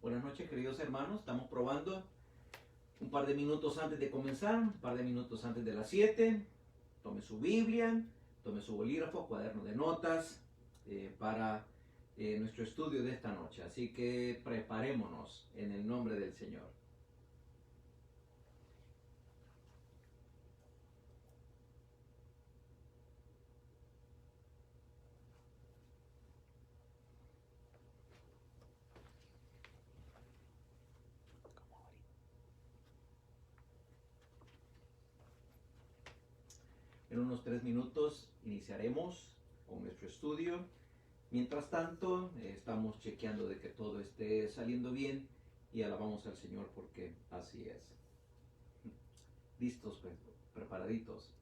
Buenas noches, queridos hermanos. Estamos probando un par de minutos antes de comenzar, un par de minutos antes de las 7. Tome su Biblia, tome su bolígrafo, cuaderno de notas para nuestro estudio de esta noche. Así que preparémonos en el nombre del Señor. En unos 3 minutos iniciaremos con nuestro estudio. Mientras tanto, estamos chequeando de que todo esté saliendo bien y alabamos al Señor porque así es. Listos, preparaditos.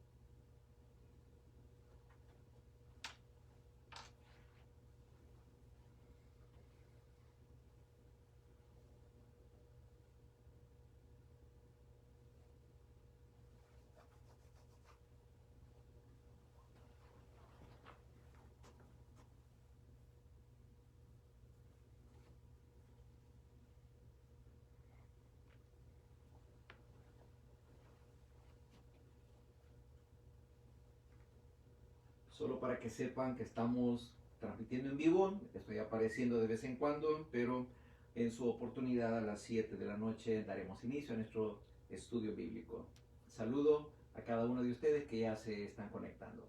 Solo para que sepan que estamos transmitiendo en vivo, estoy apareciendo de vez en cuando, pero en su oportunidad a las 7 de la noche daremos inicio a nuestro estudio bíblico. Saludo a cada uno de ustedes que ya se están conectando.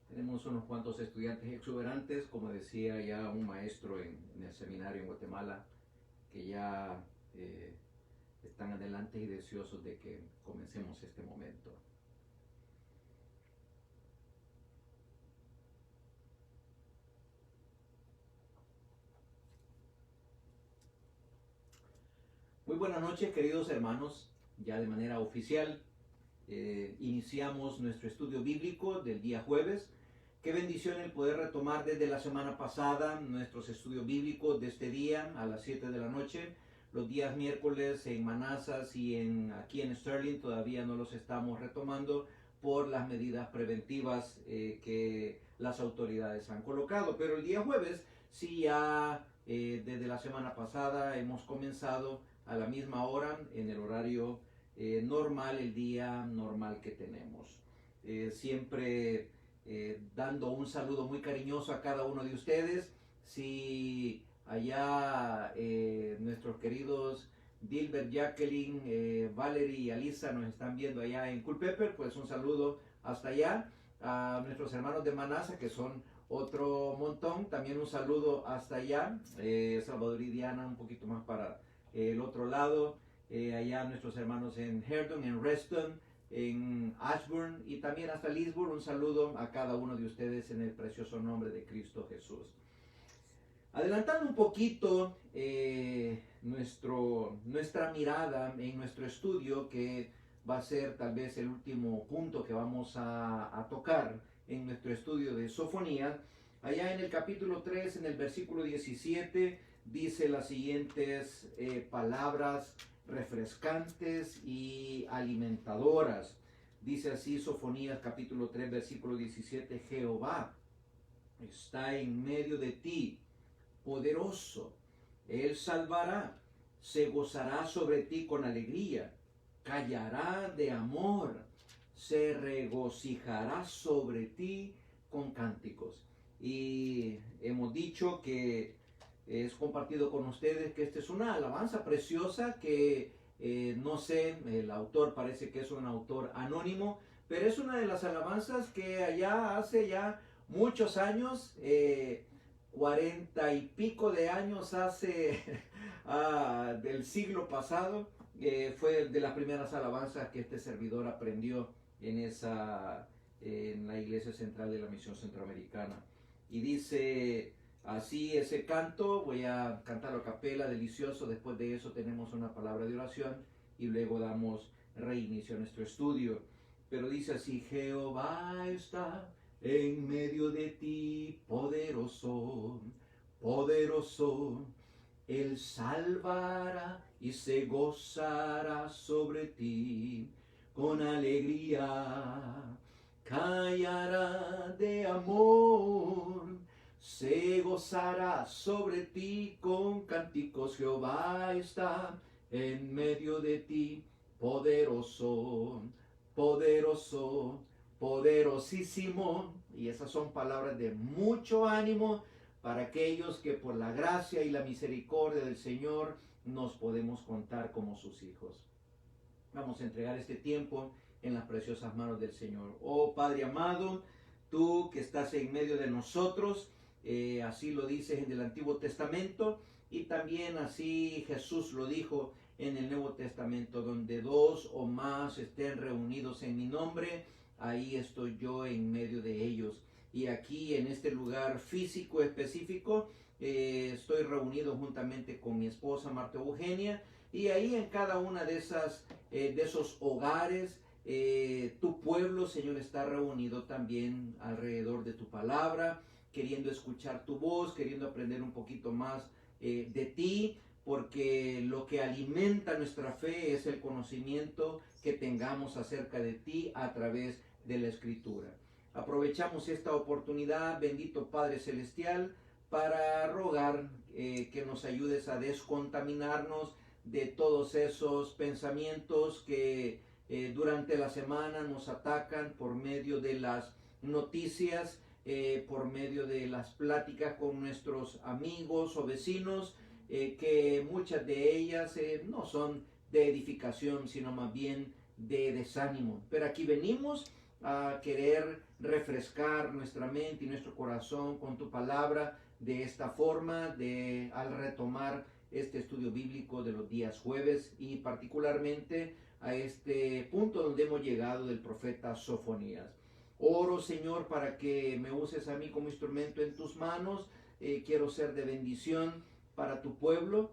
Tenemos unos cuantos estudiantes exuberantes, como decía ya un maestro en el seminario en Guatemala, que ya están adelante y deseosos de que comencemos este momento. Muy buenas noches, queridos hermanos. Ya de manera oficial iniciamos nuestro estudio bíblico del día jueves. Qué bendición el poder retomar desde la semana pasada nuestros estudios bíblicos de este día a las 7 de la noche. Los días miércoles en Manassas y aquí en Sterling todavía no los estamos retomando por las medidas preventivas que las autoridades han colocado. Pero el día jueves sí ya desde la semana pasada hemos comenzado a la misma hora en el horario normal, el día normal que tenemos. Siempre dando un saludo muy cariñoso a cada uno de ustedes. Si allá nuestros queridos Dilbert, Jacqueline, Valerie y Alisa nos están viendo allá en Culpeper, pues un saludo hasta allá. A nuestros hermanos de Manasa, que son otro montón, también un saludo hasta allá. Salvador y Diana un poquito más para el otro lado. Allá nuestros hermanos en Herdon, en Reston, en Ashburn y también hasta Lisburn. Un saludo a cada uno de ustedes en el precioso nombre de Cristo Jesús. Adelantando un poquito nuestra mirada en nuestro estudio, que va a ser tal vez el último punto que vamos a tocar en nuestro estudio de Sofonías. Allá en el capítulo 3, en el versículo 17, dice las siguientes palabras refrescantes y alimentadoras. Dice así Sofonías capítulo 3 versículo 17: Jehová está en medio de ti, poderoso, él salvará, se gozará sobre ti con alegría, callará de amor, se regocijará sobre ti con cánticos. Y hemos dicho que es compartido con ustedes que esta es una alabanza preciosa que No sé, el autor parece que es un autor anónimo, pero es una de las alabanzas que allá hace ya muchos años, 40 y pico de años hace del siglo pasado, fue de las primeras alabanzas que este servidor aprendió en la Iglesia Central de la Misión Centroamericana. Y dice así ese canto, voy a cantarlo a capela, delicioso. Después de eso tenemos una palabra de oración y luego damos reinicio a nuestro estudio. Pero dice así: Jehová está en medio de ti, poderoso, poderoso. Él salvará y se gozará sobre ti con alegría. Callará de amor, se gozará sobre ti con cánticos. Jehová está en medio de ti, poderoso, poderoso, poderosísimo. Y esas son palabras de mucho ánimo para aquellos que por la gracia y la misericordia del Señor nos podemos contar como sus hijos. Vamos a entregar este tiempo en las preciosas manos del Señor. Oh Padre amado, tú que estás en medio de nosotros, así lo dices en el Antiguo Testamento, y también así Jesús lo dijo en el Nuevo Testamento: donde dos o más estén reunidos en mi nombre, ahí estoy yo en medio de ellos. Y aquí en este lugar físico específico, estoy reunido juntamente con mi esposa Marta Eugenia, y ahí en cada una de esos hogares, tu pueblo, Señor, está reunido también alrededor de tu palabra, queriendo escuchar tu voz, queriendo aprender un poquito más de ti, porque lo que alimenta nuestra fe es el conocimiento que tengamos acerca de ti a través de la Escritura. Aprovechamos esta oportunidad, bendito Padre Celestial, para rogar que nos ayudes a descontaminarnos de todos esos pensamientos que durante la semana nos atacan por medio de las noticias, por medio de las pláticas con nuestros amigos o vecinos, que muchas de ellas no son de edificación, sino más bien de desánimo. Pero aquí venimos a querer refrescar nuestra mente y nuestro corazón con tu palabra de esta forma, al retomar este estudio bíblico de los días jueves, y particularmente a este punto donde hemos llegado del profeta Sofonías. Oro, Señor, para que me uses a mí como instrumento en tus manos. Quiero ser de bendición para tu pueblo.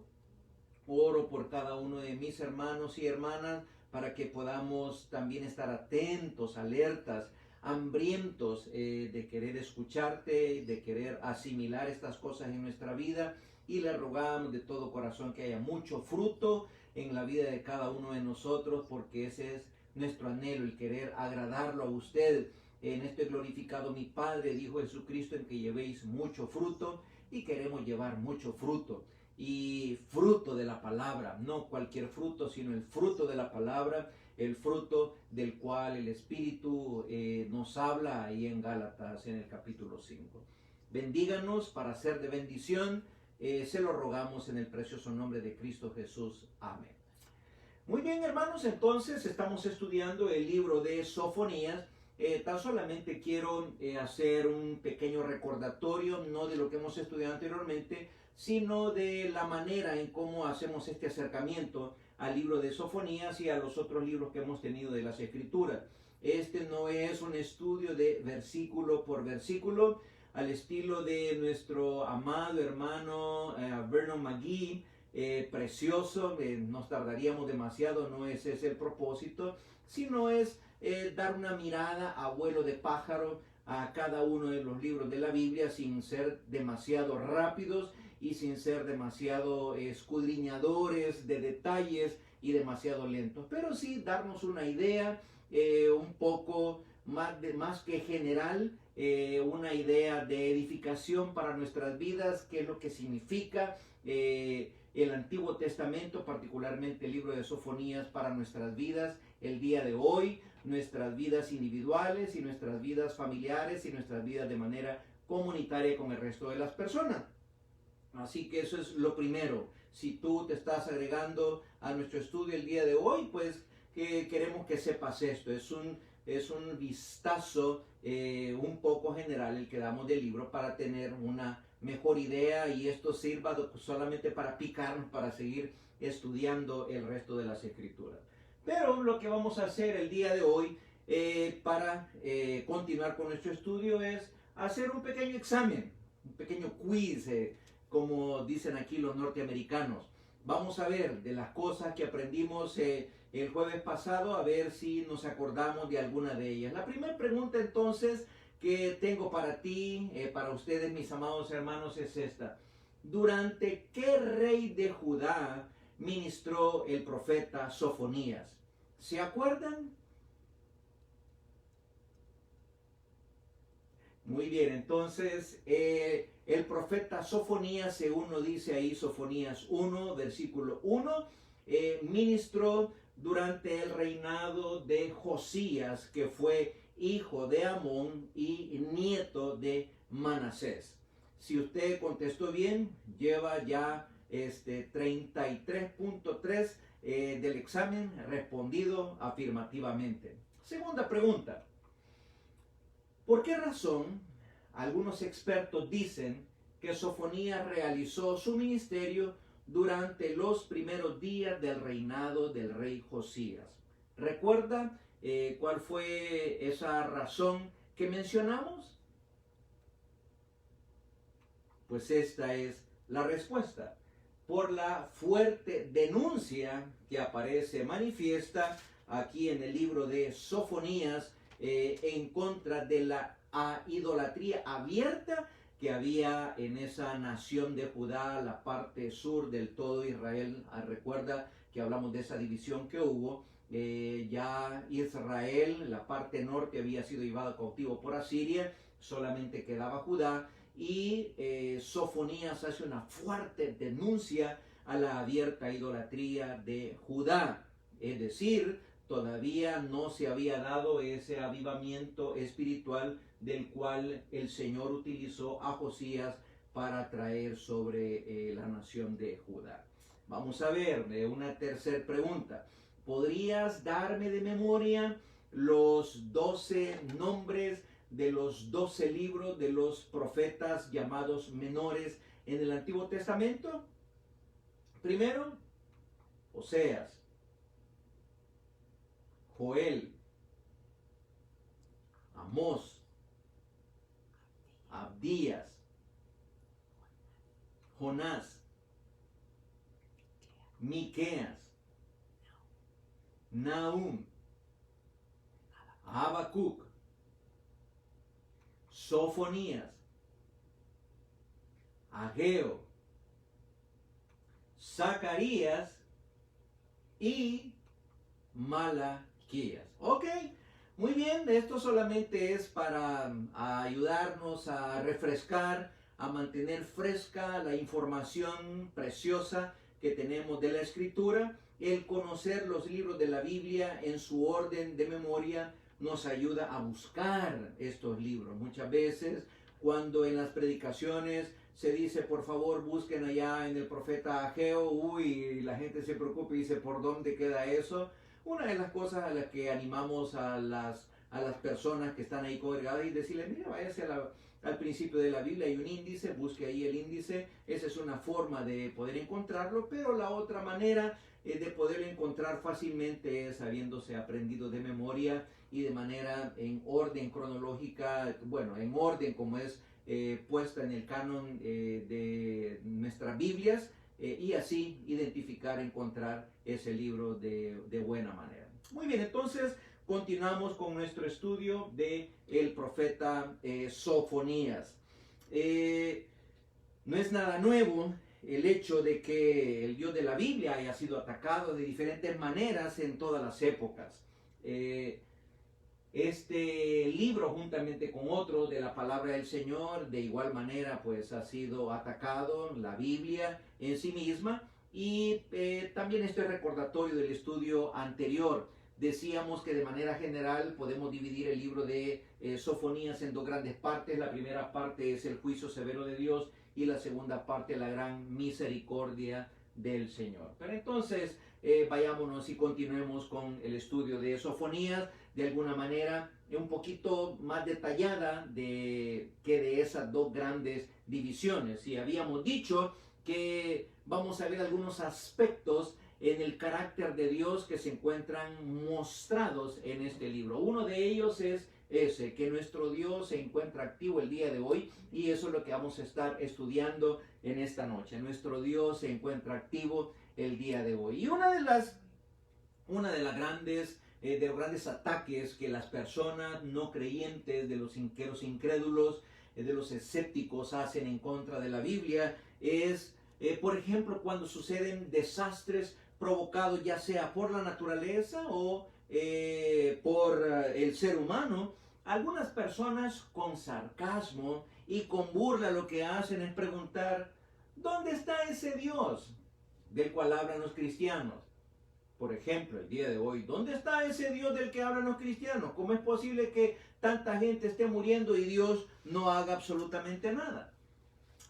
Oro por cada uno de mis hermanos y hermanas para que podamos también estar atentos, alertas, hambrientos de querer escucharte, de querer asimilar estas cosas en nuestra vida, y le rogamos de todo corazón que haya mucho fruto en la vida de cada uno de nosotros, porque ese es nuestro anhelo, el querer agradarlo a usted. En esto he glorificado mi Padre, dijo Jesucristo, en que llevéis mucho fruto, y queremos llevar mucho fruto. Y fruto de la palabra, no cualquier fruto, sino el fruto de la palabra, el fruto del cual el Espíritu nos habla ahí en Gálatas en el capítulo 5. Bendíganos para ser de bendición, se lo rogamos en el precioso nombre de Cristo Jesús. Amén. Muy bien, hermanos, entonces estamos estudiando el libro de Sofonías. Tan solamente quiero hacer un pequeño recordatorio, no de lo que hemos estudiado anteriormente, sino de la manera en cómo hacemos este acercamiento al libro de Sofonías y a los otros libros que hemos tenido de las Escrituras. Este no es un estudio de versículo por versículo, al estilo de nuestro amado hermano Vernon McGee, precioso. Nos tardaríamos demasiado, no es ese el propósito, sino es dar una mirada a vuelo de pájaro a cada uno de los libros de la Biblia, sin ser demasiado rápidos y sin ser demasiado escudriñadores de detalles y demasiado lentos, pero sí darnos una idea un poco más que general, una idea de edificación para nuestras vidas, qué es lo que significa el Antiguo Testamento, particularmente el libro de Sofonías, para nuestras vidas el día de hoy, nuestras vidas individuales y nuestras vidas familiares y nuestras vidas de manera comunitaria con el resto de las personas. Así que eso es lo primero. Si tú te estás agregando a nuestro estudio el día de hoy, pues que queremos que sepas esto. Es un vistazo un poco general el que damos del libro para tener una mejor idea, y esto sirva solamente para picarnos, para seguir estudiando el resto de las escrituras. Pero lo que vamos a hacer el día de hoy para continuar con nuestro estudio es hacer un pequeño examen, un pequeño quiz, como dicen aquí los norteamericanos. Vamos a ver de las cosas que aprendimos el jueves pasado, a ver si nos acordamos de alguna de ellas. La primera pregunta entonces que tengo para ti, para ustedes, mis amados hermanos, es esta. ¿Durante qué rey de Judá ministró el profeta Sofonías? ¿Se acuerdan? Muy bien, entonces el profeta Sofonías, según lo dice ahí Sofonías 1, versículo 1, ministró durante el reinado de Josías, que fue hijo de Amón y nieto de Manasés. Si usted contestó bien, lleva ya 33.3 del examen respondido afirmativamente. Segunda pregunta. ¿Por qué razón algunos expertos dicen que Sofonías realizó su ministerio durante los primeros días del reinado del rey Josías? ¿Recuerda cuál fue esa razón que mencionamos? Pues esta es la respuesta. Por la fuerte denuncia que aparece manifiesta aquí en el libro de Sofonías en contra de la idolatría abierta que había en esa nación de Judá, la parte sur del todo Israel. Recuerda que hablamos de esa división que hubo. Ya Israel, la parte norte, había sido llevado cautivo por Asiria, solamente quedaba Judá, y Sofonías hace una fuerte denuncia a la abierta idolatría de Judá. Es decir, todavía no se había dado ese avivamiento espiritual del cual el Señor utilizó a Josías para traer sobre la nación de Judá. Vamos a ver una tercera pregunta. ¿Podrías darme de memoria los 12 nombres de los 12 libros de los profetas llamados menores en el Antiguo Testamento? Primero, Oseas, Joel, Amós, Abdías, Jonás, Miqueas, Nahum, Habacuc, Sofonías, Ageo, Zacarías y Malaquías. Ok, muy bien, esto solamente es para ayudarnos a refrescar, a mantener fresca la información preciosa que tenemos de la Escritura. El conocer los libros de la Biblia en su orden de memoria nos ayuda a buscar estos libros. Muchas veces cuando en las predicaciones se dice, por favor, busquen allá en el profeta Ageo, la gente se preocupa y dice, ¿por dónde queda eso? Una de las cosas a las que animamos a las personas que están ahí congregadas y decirles, mira, váyase al principio de la Biblia, hay un índice, busque ahí el índice. Esa es una forma de poder encontrarlo, pero la otra manera de poderlo encontrar fácilmente es habiéndose aprendido de memoria y de manera en orden cronológica, bueno, en orden como es puesta en el canon de nuestras Biblias, y así identificar, encontrar ese libro de buena manera. Muy bien, entonces continuamos con nuestro estudio de el profeta Sofonías. No es nada nuevo el hecho de que el Dios de la Biblia haya sido atacado de diferentes maneras en todas las épocas. Este libro, juntamente con otros de la palabra del Señor, de igual manera pues ha sido atacado, la Biblia en sí misma, y también este recordatorio del estudio anterior. Decíamos que de manera general podemos dividir el libro de Sofonías en dos grandes partes. La primera parte es el juicio severo de Dios y la segunda parte la gran misericordia del Señor. Pero entonces vayámonos y continuemos con el estudio de Sofonías de alguna manera un poquito más detallada que de esas dos grandes divisiones. Y habíamos dicho que vamos a ver algunos aspectos en el carácter de Dios que se encuentran mostrados en este libro. Uno de ellos es ese, que nuestro Dios se encuentra activo el día de hoy, y eso es lo que vamos a estar estudiando en esta noche. Nuestro Dios se encuentra activo el día de hoy. Y una de las grandes de los grandes ataques que las personas no creyentes, de los incrédulos, de los escépticos hacen en contra de la Biblia es, por ejemplo, cuando suceden desastres provocados ya sea por la naturaleza o por el ser humano. Algunas personas con sarcasmo y con burla lo que hacen es preguntar, ¿dónde está ese Dios del cual hablan los cristianos? Por ejemplo, el día de hoy, ¿dónde está ese Dios del que hablan los cristianos? ¿Cómo es posible que tanta gente esté muriendo y Dios no haga absolutamente nada?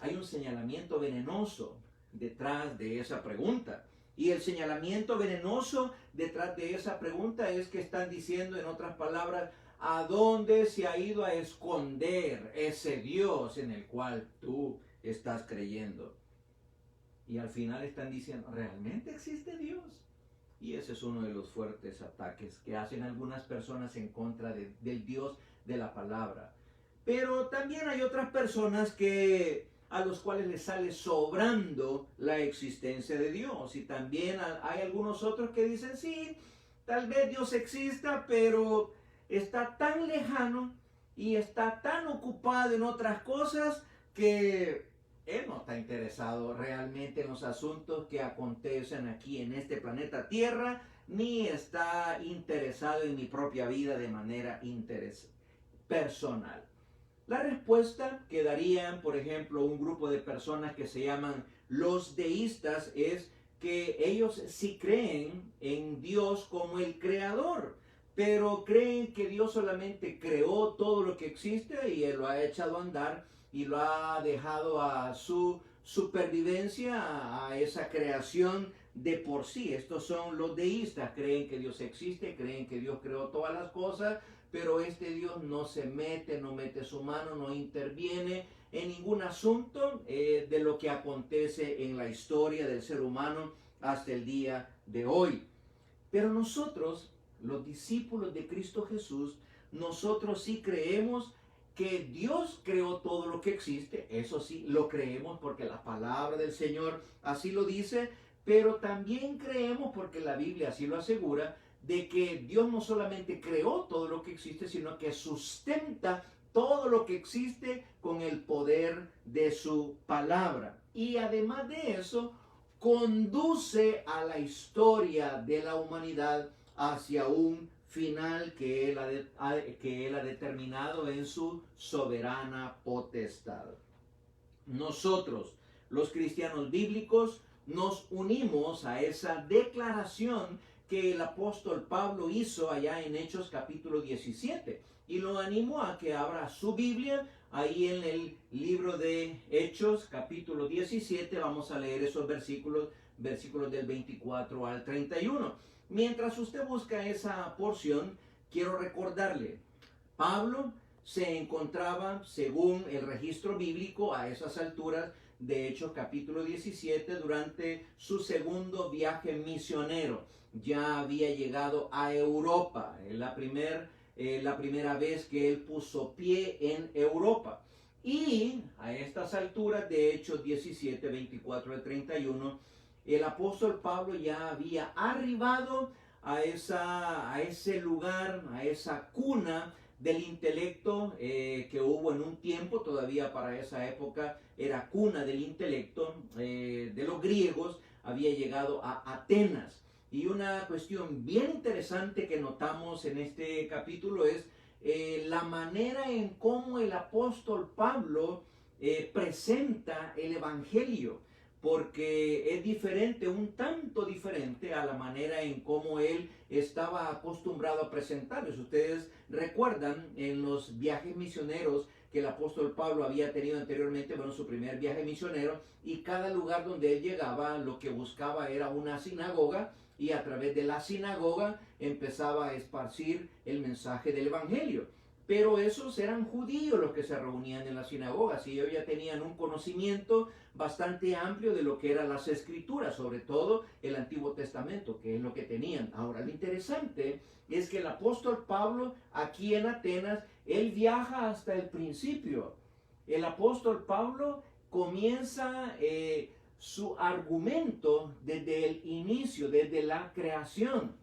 Hay un señalamiento venenoso detrás de esa pregunta. Y el señalamiento venenoso detrás de esa pregunta es que están diciendo, en otras palabras, ¿a dónde se ha ido a esconder ese Dios en el cual tú estás creyendo? Y al final están diciendo, ¿realmente existe Dios? Y ese es uno de los fuertes ataques que hacen algunas personas en contra del Dios de la palabra. Pero también hay otras personas a los cuales les sale sobrando la existencia de Dios. Y también hay algunos otros que dicen, sí, tal vez Dios exista, pero está tan lejano y está tan ocupado en otras cosas que Él no está interesado realmente en los asuntos que acontecen aquí en este planeta Tierra, ni está interesado en mi propia vida de manera personal. La respuesta que darían, por ejemplo, un grupo de personas que se llaman los deístas es que ellos sí creen en Dios como el creador, pero creen que Dios solamente creó todo lo que existe y Él lo ha echado a andar y lo ha dejado a su supervivencia, a esa creación de por sí. Estos son los deístas, creen que Dios existe, creen que Dios creó todas las cosas, pero este Dios no se mete, no mete su mano, no interviene en ningún asunto de lo que acontece en la historia del ser humano hasta el día de hoy. Pero nosotros, los discípulos de Cristo Jesús, nosotros sí creemos que Dios creó todo lo que existe. Eso sí, lo creemos porque la palabra del Señor así lo dice, pero también creemos, porque la Biblia así lo asegura, de que Dios no solamente creó todo lo que existe, sino que sustenta todo lo que existe con el poder de su palabra. Y además de eso, conduce a la historia de la humanidad hacia un final que Él ha determinado en su soberana potestad. Nosotros, los cristianos bíblicos, nos unimos a esa declaración que el apóstol Pablo hizo allá en Hechos capítulo 17. Y lo animo a que abra su Biblia ahí en el libro de Hechos capítulo 17. Vamos a leer esos versículos del 24 al 31. Mientras usted busca esa porción, quiero recordarle, Pablo se encontraba, según el registro bíblico, a esas alturas de Hechos capítulo 17, durante su segundo viaje misionero. Ya había llegado a Europa, la primera vez que él puso pie en Europa. Y a estas alturas de Hechos 17, 24 al 31, el apóstol Pablo ya había arribado a ese lugar, a esa cuna del intelecto que hubo en un tiempo, todavía para esa época era cuna del intelecto de los griegos. Había llegado a Atenas. Y una cuestión bien interesante que notamos en este capítulo es la manera en cómo el apóstol Pablo presenta el evangelio, porque es diferente, un tanto diferente a la manera en cómo él estaba acostumbrado a presentarlos. Ustedes recuerdan en los viajes misioneros que el apóstol Pablo había tenido anteriormente, su primer viaje misionero, y cada lugar donde él llegaba lo que buscaba era una sinagoga y a través de la sinagoga empezaba a esparcir el mensaje del evangelio. Pero esos eran judíos los que se reunían en las sinagogas y ellos ya tenían un conocimiento bastante amplio de lo que eran las escrituras, sobre todo el Antiguo Testamento, que es lo que tenían. Ahora, lo interesante es que el apóstol Pablo aquí en Atenas, él viaja hasta el principio. El apóstol Pablo comienza su argumento desde el inicio, desde la creación,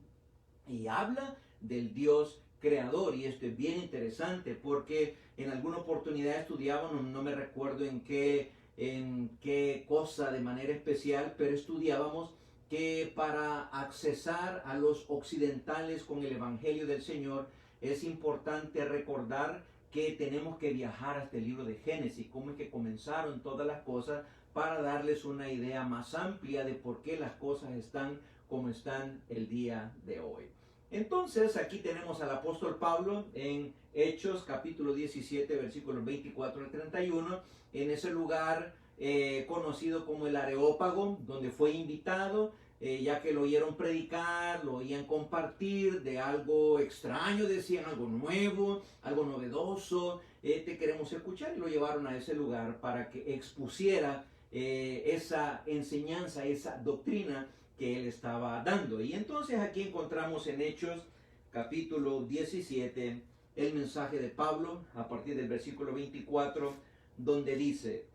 y habla del Dios creador. Y esto es bien interesante porque en alguna oportunidad estudiábamos, no me recuerdo en qué cosa de manera especial, pero estudiábamos que para accesar a los occidentales con el Evangelio del Señor es importante recordar que tenemos que viajar hasta el libro de Génesis, cómo es que comenzaron todas las cosas, para darles una idea más amplia de por qué las cosas están como están el día de hoy. Entonces aquí tenemos al apóstol Pablo en Hechos capítulo 17 versículos 24 al 31, en ese lugar conocido como el Areópago, donde fue invitado, ya que lo oyeron predicar, lo oían compartir de algo extraño, decían algo nuevo, algo novedoso, te queremos escuchar, y lo llevaron a ese lugar para que expusiera esa enseñanza, esa doctrina que él estaba dando. Y entonces aquí encontramos en Hechos capítulo 17 el mensaje de Pablo a partir del versículo 24, donde dice: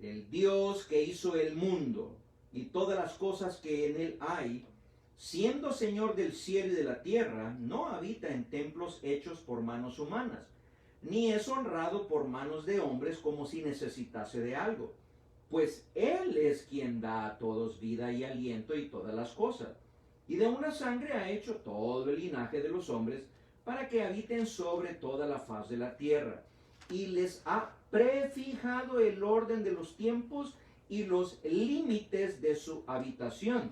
el Dios que hizo el mundo y todas las cosas que en él hay, siendo Señor del cielo y de la tierra, no habita en templos hechos por manos humanas, ni es honrado por manos de hombres como si necesitase de algo, pues Él es quien da a todos vida y aliento y todas las cosas. Y de una sangre ha hecho todo el linaje de los hombres para que habiten sobre toda la faz de la tierra. Y les ha prefijado el orden de los tiempos y los límites de su habitación,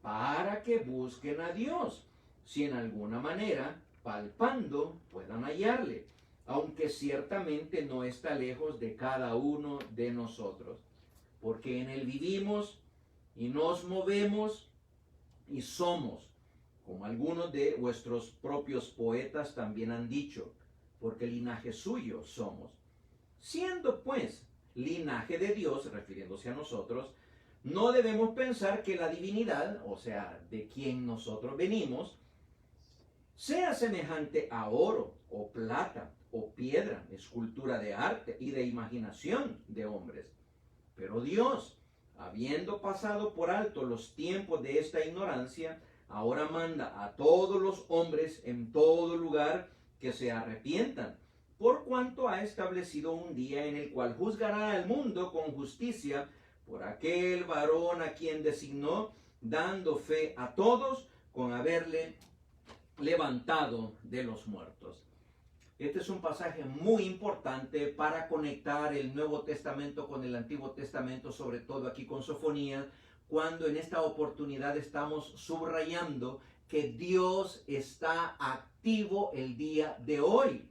para que busquen a Dios, si en alguna manera, palpando, puedan hallarle, aunque ciertamente no está lejos de cada uno de nosotros. Porque en él vivimos y nos movemos y somos, como algunos de vuestros propios poetas también han dicho, porque linaje suyo somos. Siendo pues linaje de Dios, refiriéndose a nosotros, no debemos pensar que la divinidad, o sea, de quien nosotros venimos, sea semejante a oro o plata o piedra, escultura de arte y de imaginación de hombres. Pero Dios, habiendo pasado por alto los tiempos de esta ignorancia, ahora manda a todos los hombres en todo lugar que se arrepientan, por cuanto ha establecido un día en el cual juzgará al mundo con justicia por aquel varón a quien designó, dando fe a todos con haberle levantado de los muertos. Este es un pasaje muy importante para conectar el Nuevo Testamento con el Antiguo Testamento, sobre todo aquí con Sofonías, cuando en esta oportunidad estamos subrayando que Dios está activo el día de hoy.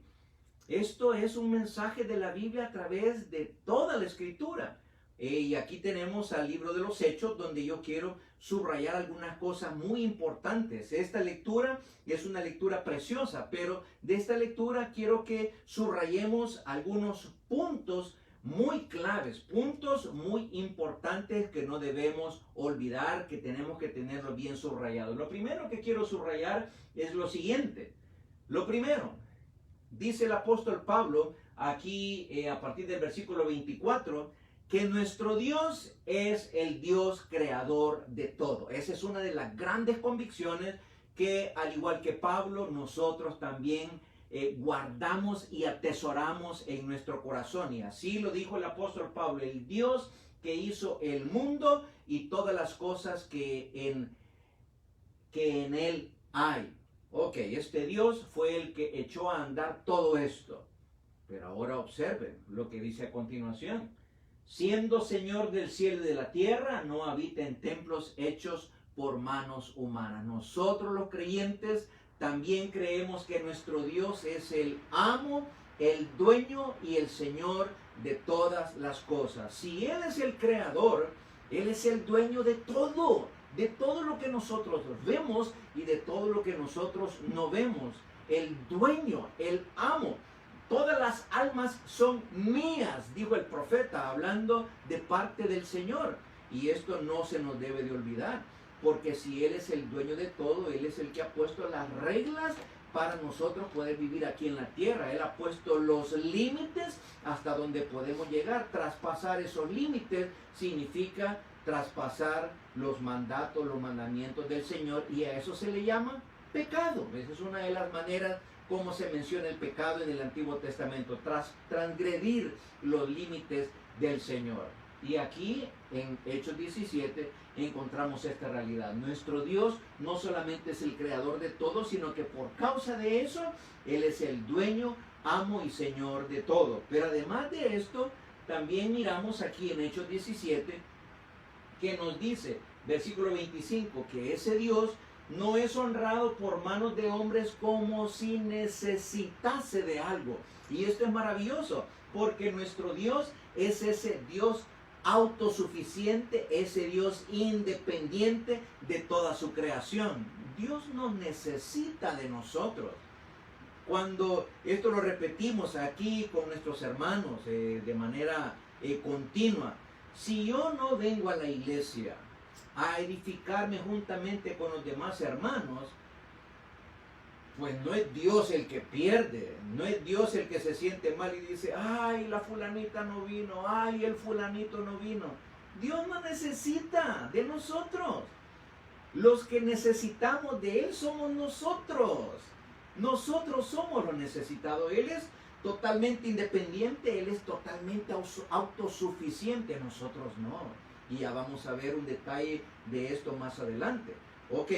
Esto es un mensaje de la Biblia a través de toda la Escritura. Y aquí tenemos al libro de los Hechos, donde yo quiero subrayar algunas cosas muy importantes. Esta lectura es una lectura preciosa, pero de esta lectura quiero que subrayemos algunos puntos muy claves, puntos muy importantes que no debemos olvidar, que tenemos que tenerlos bien subrayados. Lo primero que quiero subrayar es lo siguiente. Lo primero, dice el apóstol Pablo aquí a partir del versículo 24, que nuestro Dios es el Dios creador de todo. Esa es una de las grandes convicciones que, al igual que Pablo, nosotros también guardamos y atesoramos en nuestro corazón. Y así lo dijo el apóstol Pablo: el Dios que hizo el mundo y todas las cosas que en él hay. Ok, este Dios fue el que echó a andar todo esto. Pero ahora observen lo que dice a continuación. Siendo Señor del cielo y de la tierra, no habita en templos hechos por manos humanas. Nosotros los creyentes también creemos que nuestro Dios es el amo, el dueño y el Señor de todas las cosas. Si Él es el creador, Él es el dueño de todo. de todo lo que nosotros vemos y de todo lo que nosotros no vemos. El dueño, el amo. Todas las almas son mías, dijo el profeta, hablando de parte del Señor. Y esto no se nos debe de olvidar, porque si Él es el dueño de todo, Él es el que ha puesto las reglas para nosotros poder vivir aquí en la tierra. Él ha puesto los límites hasta donde podemos llegar. Traspasar esos límites significa traspasar los mandatos, los mandamientos del Señor, y a eso se le llama pecado. Esa es una de las maneras como se menciona el pecado en el Antiguo Testamento, transgredir los límites del Señor. Y aquí en Hechos 17 encontramos esta realidad. Nuestro Dios no solamente es el creador de todo, sino que por causa de eso, Él es el dueño, amo y Señor de todo. Pero además de esto, también miramos aquí en Hechos 17, que nos dice, versículo 25, que ese Dios no es honrado por manos de hombres como si necesitase de algo. Y esto es maravilloso, porque nuestro Dios es ese Dios autosuficiente, ese Dios independiente de toda su creación. Dios no necesita de nosotros. Cuando esto lo repetimos aquí con nuestros hermanos de manera continua, si yo no vengo a la iglesia a edificarme juntamente con los demás hermanos, pues no es Dios el que pierde, no es Dios el que se siente mal y dice, ay, la fulanita no vino, ay, el fulanito no vino. Dios no necesita de nosotros. Los que necesitamos de Él somos nosotros. Nosotros somos los necesitados. Él es totalmente independiente, Él es totalmente autosuficiente, nosotros no. Y ya vamos a ver un detalle de esto más adelante. Ok,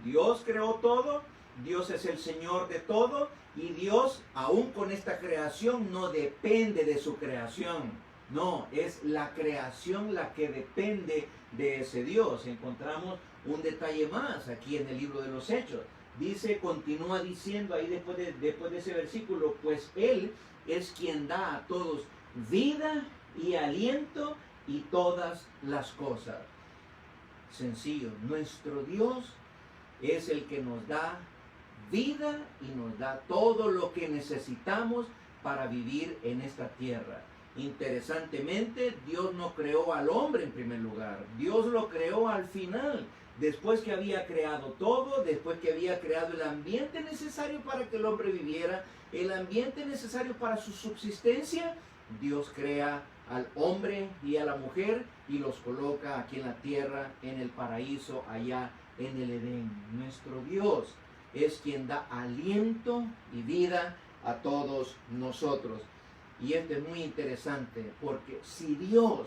Dios creó todo, Dios es el Señor de todo, y Dios, aún con esta creación, no depende de su creación. No, es la creación la que depende de ese Dios. Encontramos un detalle más aquí en el libro de los Hechos. Dice, continúa diciendo ahí después de ese versículo, pues Él es quien da a todos vida y aliento y todas las cosas. Sencillo, nuestro Dios es el que nos da vida y nos da todo lo que necesitamos para vivir en esta tierra. Interesantemente, Dios no creó al hombre en primer lugar, Dios lo creó al final. Después que había creado todo, después que había creado el ambiente necesario para que el hombre viviera, el ambiente necesario para su subsistencia, Dios crea al hombre y a la mujer y los coloca aquí en la tierra, en el paraíso, allá en el Edén. Nuestro Dios es quien da aliento y vida a todos nosotros. Y esto es muy interesante, porque si Dios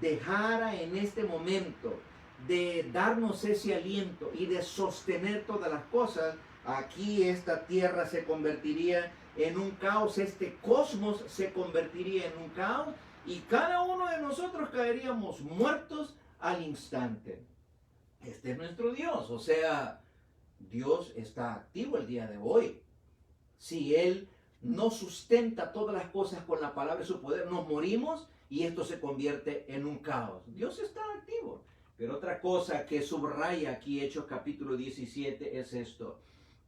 dejara en este momento de darnos ese aliento y de sostener todas las cosas, aquí esta tierra se convertiría en un caos, este cosmos se convertiría en un caos y cada uno de nosotros caeríamos muertos al instante. Este es nuestro Dios, o sea, Dios está activo el día de hoy. Si Él no sustenta todas las cosas con la palabra de su poder, nos morimos y esto se convierte en un caos. Dios está activo. Pero otra cosa que subraya aquí Hechos capítulo 17 es esto,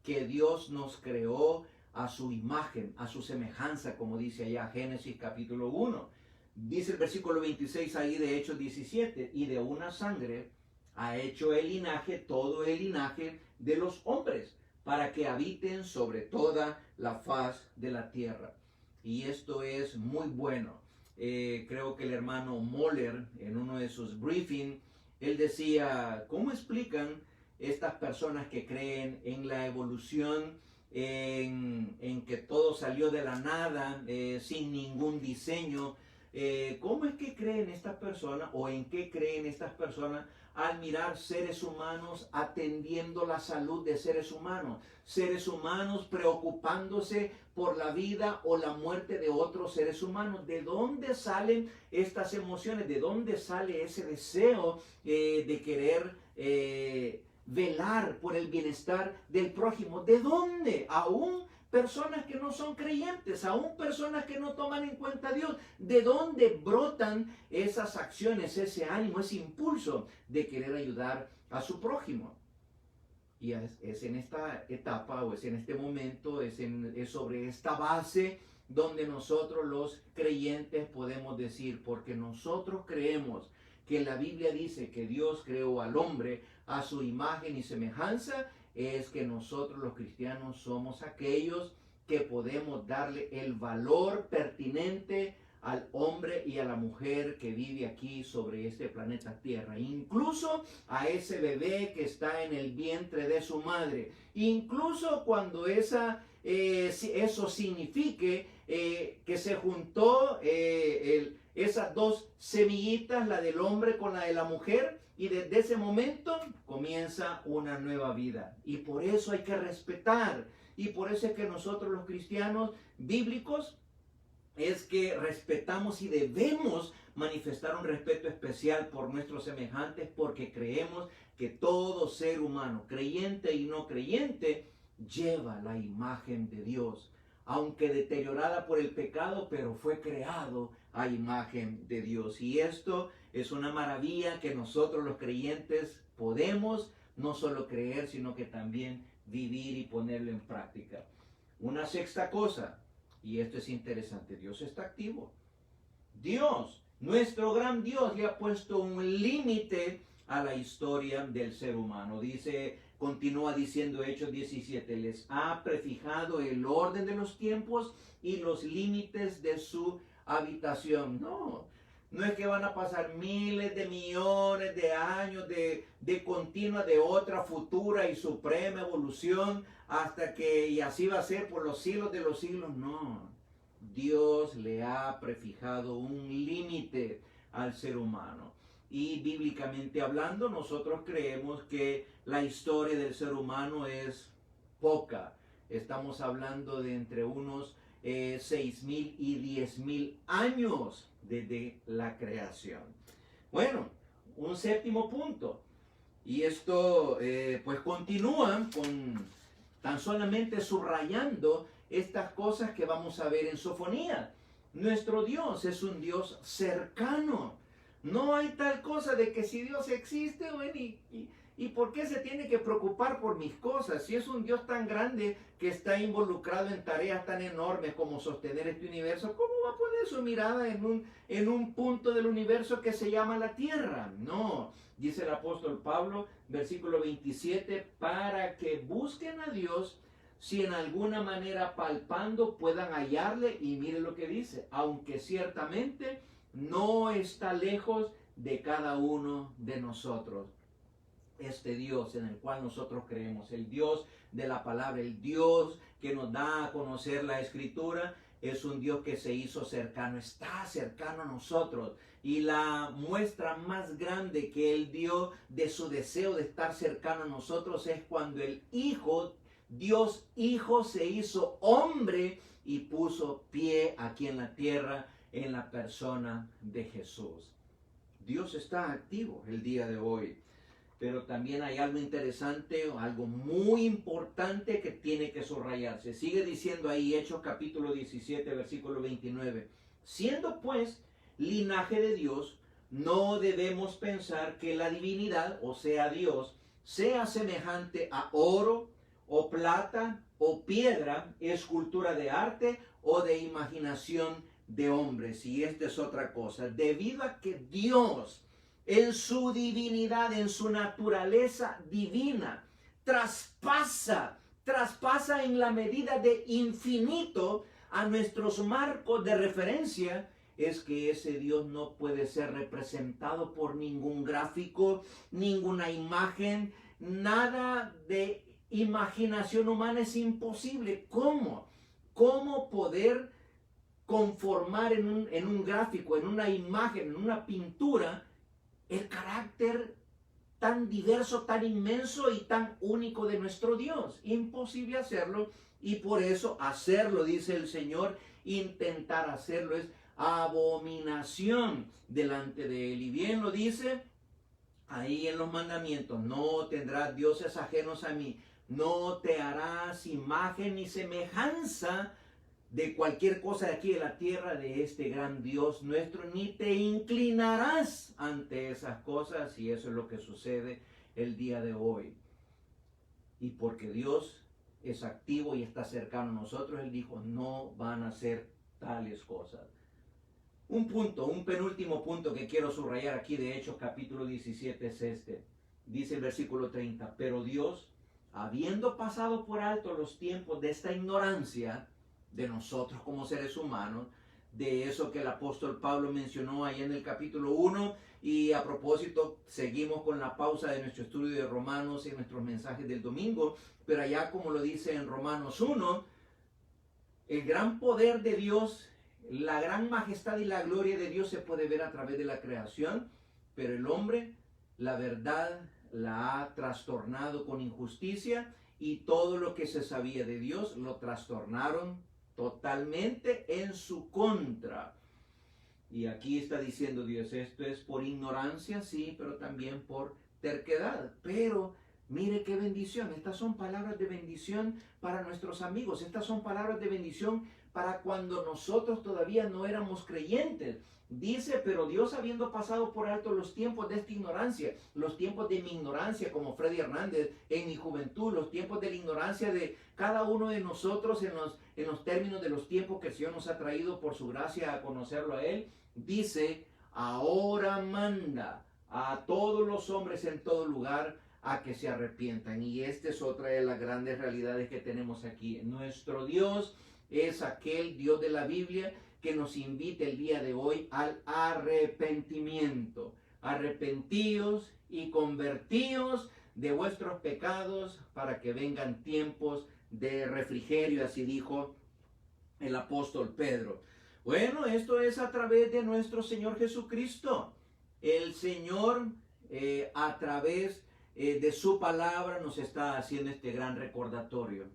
que Dios nos creó a su imagen, a su semejanza, como dice allá Génesis capítulo 1. Dice el versículo 26 ahí de Hechos 17, y de una sangre ha hecho el linaje, todo el linaje de los hombres, para que habiten sobre toda la faz de la tierra. Y esto es muy bueno. Creo que el hermano Moller, en uno de sus briefings, él decía, ¿cómo explican estas personas que creen en la evolución, en que todo salió de la nada, sin ningún diseño? ¿Cómo es que creen estas personas o en qué creen estas personas al mirar seres humanos atendiendo la salud de seres humanos preocupándose por la vida o la muerte de otros seres humanos? ¿De dónde salen estas emociones? ¿De dónde sale ese deseo de querer velar por el bienestar del prójimo? ¿De dónde? Aún personas que no son creyentes, aún personas que no toman en cuenta a Dios. ¿De dónde brotan esas acciones, ese ánimo, ese impulso de querer ayudar a su prójimo? Y es en esta etapa, o es en este momento, es sobre esta base donde nosotros los creyentes podemos decir, porque nosotros creemos que la Biblia dice que Dios creó al hombre a su imagen y semejanza, es que nosotros los cristianos somos aquellos que podemos darle el valor pertinente al hombre y a la mujer que vive aquí sobre este planeta Tierra, incluso a ese bebé que está en el vientre de su madre, incluso cuando eso signifique que se juntó esas dos semillitas, la del hombre con la de la mujer, y desde ese momento comienza una nueva vida. Y por eso hay que respetar, y por eso es que nosotros los cristianos bíblicos es que respetamos y debemos manifestar un respeto especial por nuestros semejantes, porque creemos que todo ser humano, creyente y no creyente, lleva la imagen de Dios, aunque deteriorada por el pecado, pero fue creado a imagen de Dios. Y esto es una maravilla que nosotros los creyentes podemos no solo creer, sino que también vivir y ponerlo en práctica. Una sexta cosa, y esto es interesante, Dios está activo. Dios, nuestro gran Dios, le ha puesto un límite a la historia del ser humano. Continúa diciendo Hechos 17, les ha prefijado el orden de los tiempos y los límites de su habitación. No es que van a pasar miles de millones de años de continua, de otra futura y suprema evolución y así va a ser por los siglos de los siglos. No, Dios le ha prefijado un límite al ser humano. Y bíblicamente hablando, nosotros creemos que la historia del ser humano es poca. Estamos hablando de entre unos 6,000 y 10,000 años desde la creación. Bueno, un séptimo punto. Y esto pues continúa con tan solamente subrayando estas cosas que vamos a ver en Sofonía. Nuestro Dios es un Dios cercano. No hay tal cosa de que si Dios existe, bueno, ¿y por qué se tiene que preocupar por mis cosas? Si es un Dios tan grande que está involucrado en tareas tan enormes como sostener este universo, ¿cómo va a poner su mirada en un punto del universo que se llama la Tierra? No, dice el apóstol Pablo, versículo 27, para que busquen a Dios, si en alguna manera palpando puedan hallarle, y mire lo que dice, aunque ciertamente no está lejos de cada uno de nosotros. Este Dios en el cual nosotros creemos, el Dios de la palabra, el Dios que nos da a conocer la Escritura, es un Dios que se hizo cercano, está cercano a nosotros. Y la muestra más grande que Él dio de su deseo de estar cercano a nosotros es cuando el Hijo, Dios Hijo, se hizo hombre y puso pie aquí en la tierra, en la persona de Jesús. Dios está activo el día de hoy, pero también hay algo interesante, algo muy importante que tiene que subrayarse. Sigue diciendo ahí Hechos capítulo 17, versículo 29. Siendo pues linaje de Dios, no debemos pensar que la divinidad, o sea Dios, sea semejante a oro o plata o piedra, escultura de arte o de imaginación de hombres. Y esta es otra cosa, debido a que Dios en su divinidad, en su naturaleza divina, traspasa en la medida de infinito a nuestros marcos de referencia, es que ese Dios no puede ser representado por ningún gráfico, ninguna imagen, nada de imaginación humana es imposible. ¿Cómo poder conformar en un gráfico, en una imagen, en una pintura, el carácter tan diverso, tan inmenso y tan único de nuestro Dios? Imposible hacerlo, y por eso hacerlo, dice el Señor, intentar hacerlo es abominación delante de Él. Y bien lo dice ahí en los mandamientos, no tendrás dioses ajenos a mí, No te harás imagen ni semejanza de cualquier cosa de aquí de la tierra, de este gran Dios nuestro, ni te inclinarás ante esas cosas, y eso es lo que sucede el día de hoy. Y porque Dios es activo y está cercano a nosotros, Él dijo, no van a hacer tales cosas. Un penúltimo punto que quiero subrayar aquí de Hechos capítulo 17 es este. Dice el versículo 30, pero Dios, habiendo pasado por alto los tiempos de esta ignorancia de nosotros como seres humanos, de eso que el apóstol Pablo mencionó ahí en el capítulo 1, y a propósito seguimos con la pausa de nuestro estudio de Romanos en nuestros mensajes del domingo, pero allá como lo dice en Romanos 1, el gran poder de Dios, la gran majestad y la gloria de Dios se puede ver a través de la creación, pero el hombre, la verdad, la ha trastornado con injusticia, y todo lo que se sabía de Dios lo trastornaron totalmente en su contra. Y aquí está diciendo Dios, esto es por ignorancia, sí, pero también por terquedad. Pero mire qué bendición, estas son palabras de bendición para nuestros amigos, estas son palabras de bendición para cuando nosotros todavía no éramos creyentes. Dice, pero Dios habiendo pasado por alto los tiempos de esta ignorancia, los tiempos de mi ignorancia como Freddy Hernández en mi juventud, los tiempos de la ignorancia de cada uno de nosotros en los términos de los tiempos que el Señor nos ha traído por su gracia a conocerlo a Él, dice, ahora manda a todos los hombres en todo lugar a que se arrepientan. Y esta es otra de las grandes realidades que tenemos aquí. Nuestro Dios es aquel Dios de la Biblia que nos invita el día de hoy al arrepentimiento. Arrepentíos y convertíos de vuestros pecados para que vengan tiempos de refrigerio, así dijo el apóstol Pedro. Bueno, esto es a través de nuestro Señor Jesucristo. El Señor a través de su palabra nos está haciendo este gran recordatorio.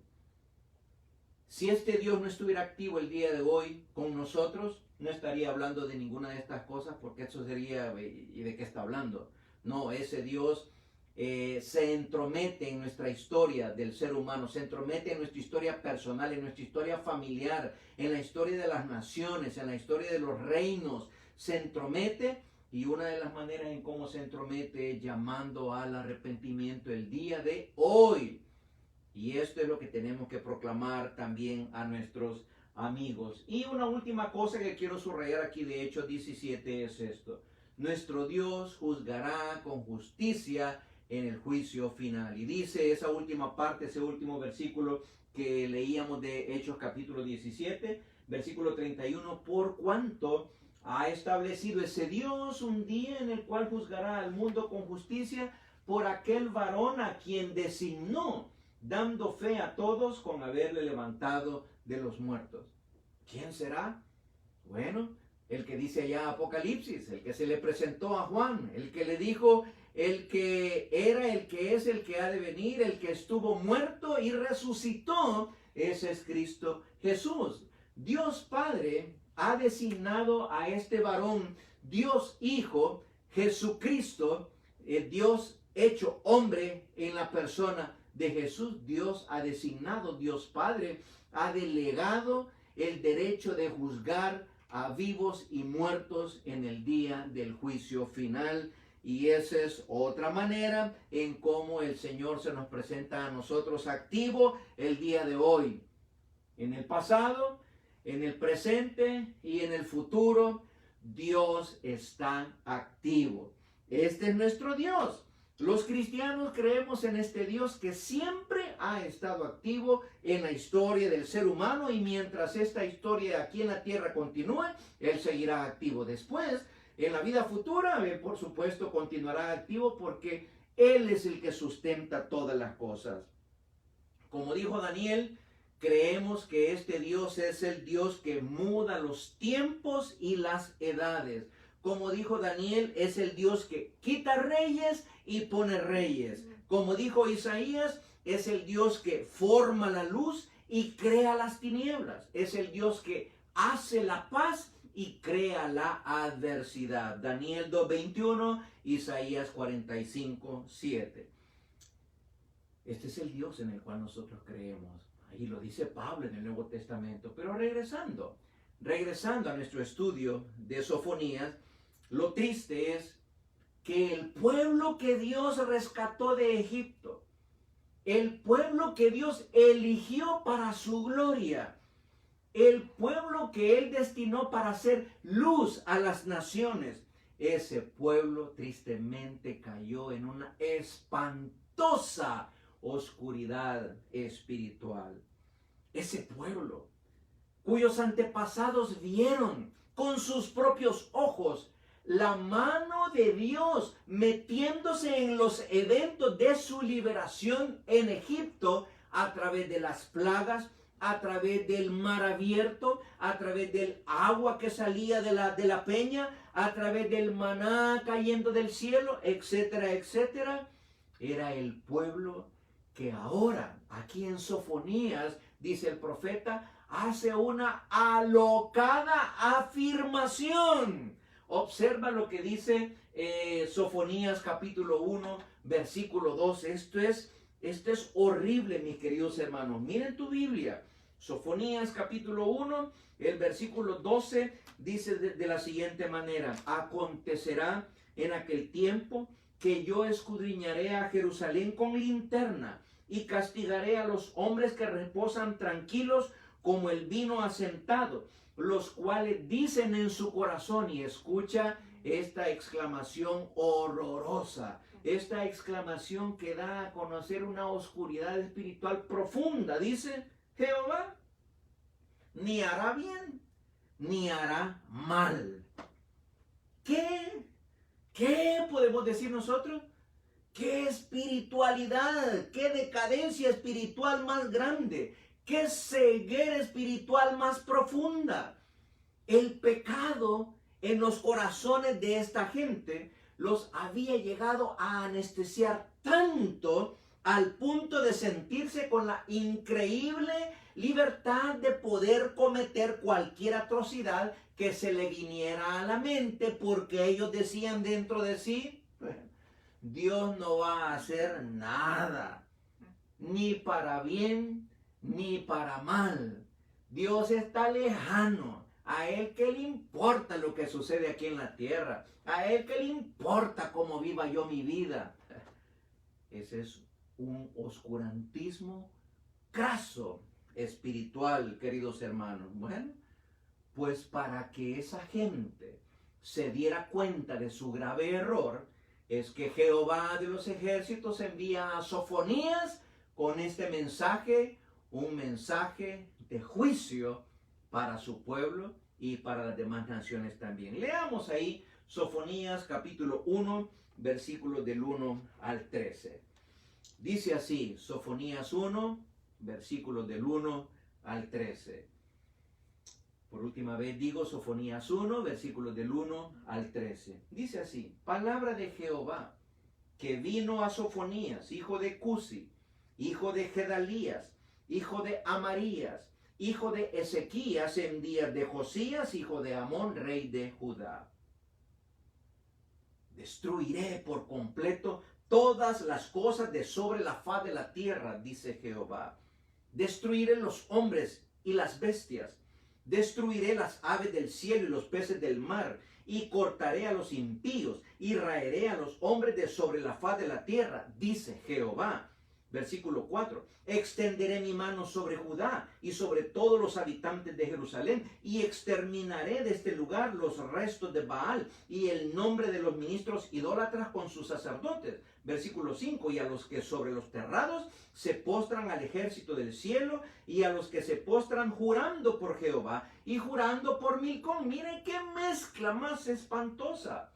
Si este Dios no estuviera activo el día de hoy con nosotros, no estaría hablando de ninguna de estas cosas, porque eso sería, ¿y de qué está hablando? No, ese Dios se entromete en nuestra historia del ser humano, se entromete en nuestra historia personal, en nuestra historia familiar, en la historia de las naciones, en la historia de los reinos, se entromete, y una de las maneras en cómo se entromete es llamando al arrepentimiento el día de hoy. Y esto es lo que tenemos que proclamar también a nuestros amigos. Y una última cosa que quiero subrayar aquí de Hechos 17 es esto. Nuestro Dios juzgará con justicia en el juicio final. Y dice esa última parte, ese último versículo que leíamos de Hechos capítulo 17, versículo 31, por cuanto ha establecido ese Dios un día en el cual juzgará al mundo con justicia por aquel varón a quien designó, dando fe a todos con haberle levantado de los muertos. ¿Quién será? Bueno, el que dice allá Apocalipsis, el que se le presentó a Juan, el que le dijo, el que era, el que es, el que ha de venir, el que estuvo muerto y resucitó, ese es Cristo Jesús. Dios Padre ha designado a este varón, Dios Hijo, Jesucristo, el Dios hecho hombre en la persona de Jesús. Dios ha designado, Dios Padre ha delegado el derecho de juzgar a vivos y muertos en el día del juicio final. Y esa es otra manera en cómo el Señor se nos presenta a nosotros activo el día de hoy. En el pasado, en el presente y en el futuro, Dios está activo. Este es nuestro Dios. Los cristianos creemos en este Dios que siempre ha estado activo en la historia del ser humano, y mientras esta historia aquí en la tierra continúe, Él seguirá activo. Después, en la vida futura, Él por supuesto continuará activo porque Él es el que sustenta todas las cosas. Como dijo Daniel, creemos que este Dios es el Dios que muda los tiempos y las edades. Como dijo Daniel, es el Dios que quita reyes y pone reyes. Como dijo Isaías, es el Dios que forma la luz y crea las tinieblas. Es el Dios que hace la paz y crea la adversidad. Daniel 2:21, Isaías 45:7. Este es el Dios en el cual nosotros creemos. Ahí lo dice Pablo en el Nuevo Testamento. Pero regresando a nuestro estudio de Sofonías, lo triste es que el pueblo que Dios rescató de Egipto, el pueblo que Dios eligió para su gloria, el pueblo que Él destinó para hacer luz a las naciones, ese pueblo tristemente cayó en una espantosa oscuridad espiritual. Ese pueblo cuyos antepasados vieron con sus propios ojos la mano de Dios metiéndose en los eventos de su liberación en Egipto a través de las plagas, a través del mar abierto, a través del agua que salía de la peña, a través del maná cayendo del cielo, etcétera, etcétera. Era el pueblo que ahora, aquí en Sofonías, dice el profeta, hace una alocada afirmación. Observa lo que dice Sofonías capítulo 1, versículo 2. Esto es horrible, mis queridos hermanos. Miren tu Biblia. Sofonías capítulo 1, el versículo 12 dice de la siguiente manera: acontecerá en aquel tiempo que yo escudriñaré a Jerusalén con linterna y castigaré a los hombres que reposan tranquilos como el vino asentado, los cuales dicen en su corazón, y escucha esta exclamación horrorosa, esta exclamación que da a conocer una oscuridad espiritual profunda. Dice: Jehová ni hará bien, ni hará mal. ¿Qué podemos decir nosotros? ¿Qué espiritualidad, qué decadencia espiritual más grande? ¿Qué ceguera espiritual más profunda? El pecado en los corazones de esta gente los había llegado a anestesiar tanto al punto de sentirse con la increíble libertad de poder cometer cualquier atrocidad que se le viniera a la mente, porque ellos decían dentro de sí: Dios no va a hacer nada, ni para bien ni para mal. Dios está lejano. A Él que le importa lo que sucede aquí en la tierra. A Él que le importa cómo viva yo mi vida. Ese es un oscurantismo craso espiritual, queridos hermanos. Bueno, pues para que esa gente se diera cuenta de su grave error, es que Jehová de los ejércitos envía a Sofonías con este mensaje, un mensaje de juicio para su pueblo y para las demás naciones también. Leamos ahí Sofonías capítulo 1, versículos del 1 al 13. Dice así, Sofonías 1, versículos del 1 al 13. Por última vez digo Sofonías 1, versículos del 1 al 13. Dice así: palabra de Jehová que vino a Sofonías, hijo de Cusi, hijo de Gedalías, hijo de Amarías, hijo de Ezequías, en días de Josías, hijo de Amón, rey de Judá. Destruiré por completo todas las cosas de sobre la faz de la tierra, dice Jehová. Destruiré los hombres y las bestias. Destruiré las aves del cielo y los peces del mar, y cortaré a los impíos, y raeré a los hombres de sobre la faz de la tierra, dice Jehová. Versículo 4. Extenderé mi mano sobre Judá y sobre todos los habitantes de Jerusalén, y exterminaré de este lugar los restos de Baal y el nombre de los ministros idólatras con sus sacerdotes. Versículo 5. Y a los que sobre los terrados se postran al ejército del cielo, y a los que se postran jurando por Jehová y jurando por Milcom. Miren qué mezcla más espantosa.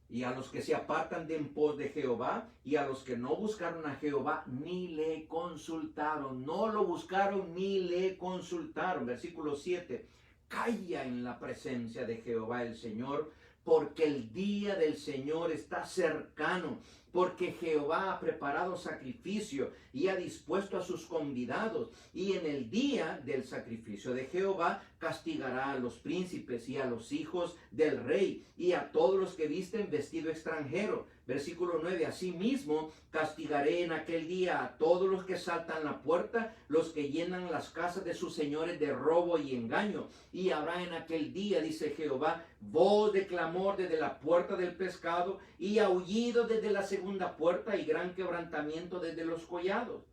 Y a los que se apartan de en pos de Jehová, y a los que no buscaron a Jehová ni le consultaron. No lo buscaron ni le consultaron. Versículo 7. Calla en la presencia de Jehová el Señor, porque el día del Señor está cercano. Porque Jehová ha preparado sacrificio y ha dispuesto a sus convidados. Y en el día del sacrificio de Jehová castigará a los príncipes y a los hijos del rey y a todos los que visten vestido extranjero. Versículo 9, asimismo castigaré en aquel día a todos los que saltan la puerta, los que llenan las casas de sus señores de robo y engaño. Y habrá en aquel día, dice Jehová, voz de clamor desde la puerta del pescado y aullido desde la segunda puerta y gran quebrantamiento desde los collados.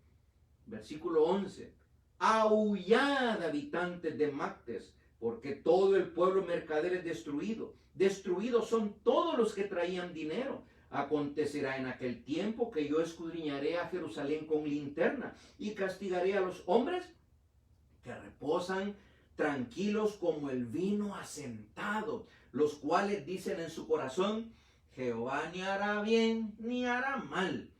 Versículo 11, aullad habitantes de Mactes, porque todo el pueblo mercader es destruido. Destruidos son todos los que traían dinero. Acontecerá en aquel tiempo que yo escudriñaré a Jerusalén con linterna y castigaré a los hombres que reposan tranquilos como el vino asentado, los cuales dicen en su corazón, Jehová ni hará bien ni hará mal.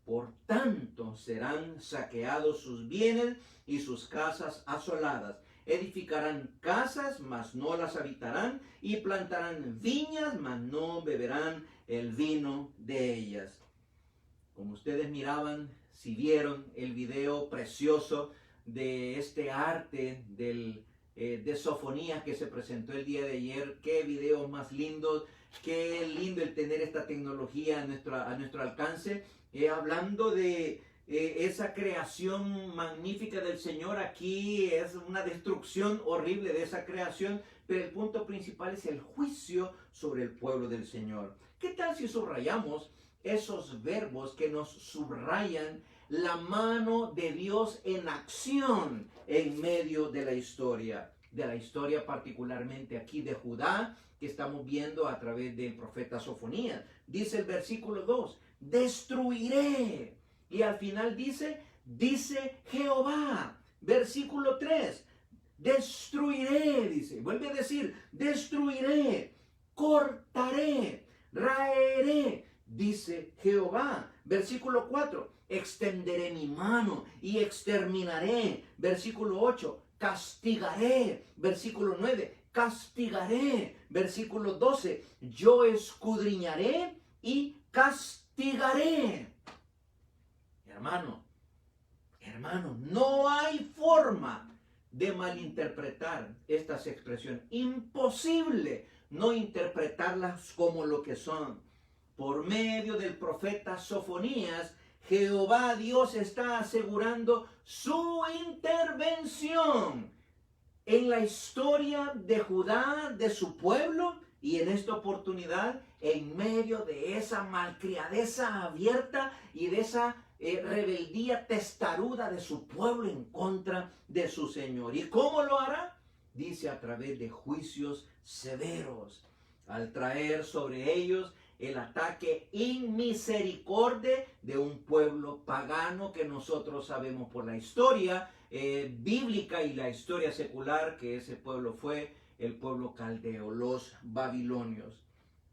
Por tanto serán saqueados sus bienes y sus casas asoladas. Edificarán casas, mas no las habitarán, y plantarán viñas, mas no beberán el vino de ellas. Como ustedes miraban, si vieron el video precioso de este arte de Sofonías que se presentó el día de ayer, qué videos más lindos, qué lindo el tener esta tecnología a nuestro alcance, hablando de esa creación magnífica del Señor. Aquí es una destrucción horrible de esa creación, pero el punto principal es el juicio sobre el pueblo del Señor. ¿Qué tal si subrayamos esos verbos que nos subrayan la mano de Dios en acción en medio de la historia particularmente aquí de Judá, que estamos viendo a través del profeta Sofonías? Dice el versículo 2, destruiré. Y al final dice Jehová. Versículo 3, destruiré, dice. Vuelve a decir, destruiré, cortaré, raeré, dice Jehová. Versículo 4, extenderé mi mano y exterminaré. Versículo 8, castigaré. Versículo 9, castigaré. Versículo 12, yo escudriñaré y castigaré. Hermano, no hay forma de malinterpretar estas expresiones. Imposible no interpretarlas como lo que son. Por medio del profeta Sofonías, Jehová Dios está asegurando su intervención en la historia de Judá, de su pueblo, y en esta oportunidad, en medio de esa malcriadeza abierta y de esa rebeldía testaruda de su pueblo en contra de su Señor. ¿Y cómo lo hará? Dice, a través de juicios severos, al traer sobre ellos el ataque inmisericordia de un pueblo pagano que nosotros sabemos por la historia bíblica y la historia secular que ese pueblo fue el pueblo caldeo, los babilonios.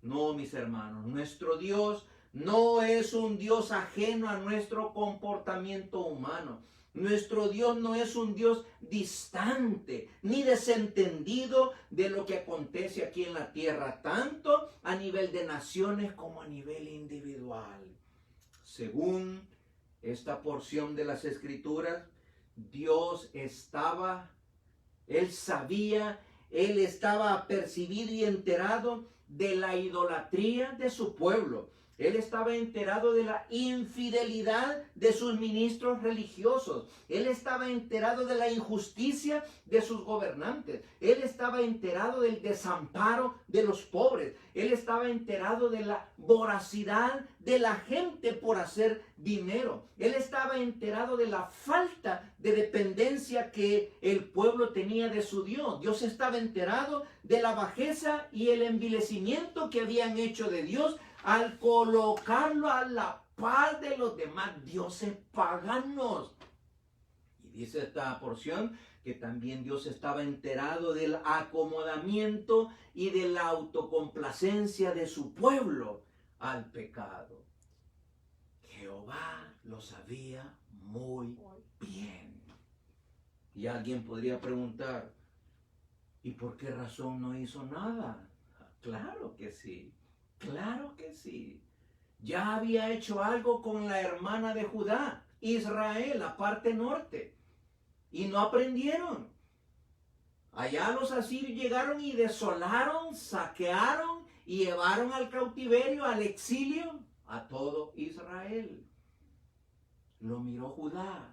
No, mis hermanos, nuestro Dios no es un Dios ajeno a nuestro comportamiento humano. Nuestro Dios no es un Dios distante ni desentendido de lo que acontece aquí en la tierra, tanto a nivel de naciones como a nivel individual. Según esta porción de las Escrituras, Dios Él sabía, Él estaba apercibido y enterado de la idolatría de su pueblo. Él estaba enterado de la infidelidad de sus ministros religiosos. Él estaba enterado de la injusticia de sus gobernantes. Él estaba enterado del desamparo de los pobres. Él estaba enterado de la voracidad de la gente por hacer dinero. Él estaba enterado de la falta de dependencia que el pueblo tenía de su Dios. Dios estaba enterado de la bajeza y el envilecimiento que habían hecho de Dios al colocarlo a la par de los demás dioses paganos. Y dice esta porción que también Dios estaba enterado del acomodamiento y de la autocomplacencia de su pueblo al pecado. Jehová lo sabía muy bien. Y alguien podría preguntar, ¿y por qué razón no hizo nada? Claro que sí. Claro que sí. Ya había hecho algo con la hermana de Judá, Israel, la parte norte. Y no aprendieron. Allá los asirios llegaron y desolaron, saquearon y llevaron al cautiverio, al exilio, a todo Israel. Lo miró Judá,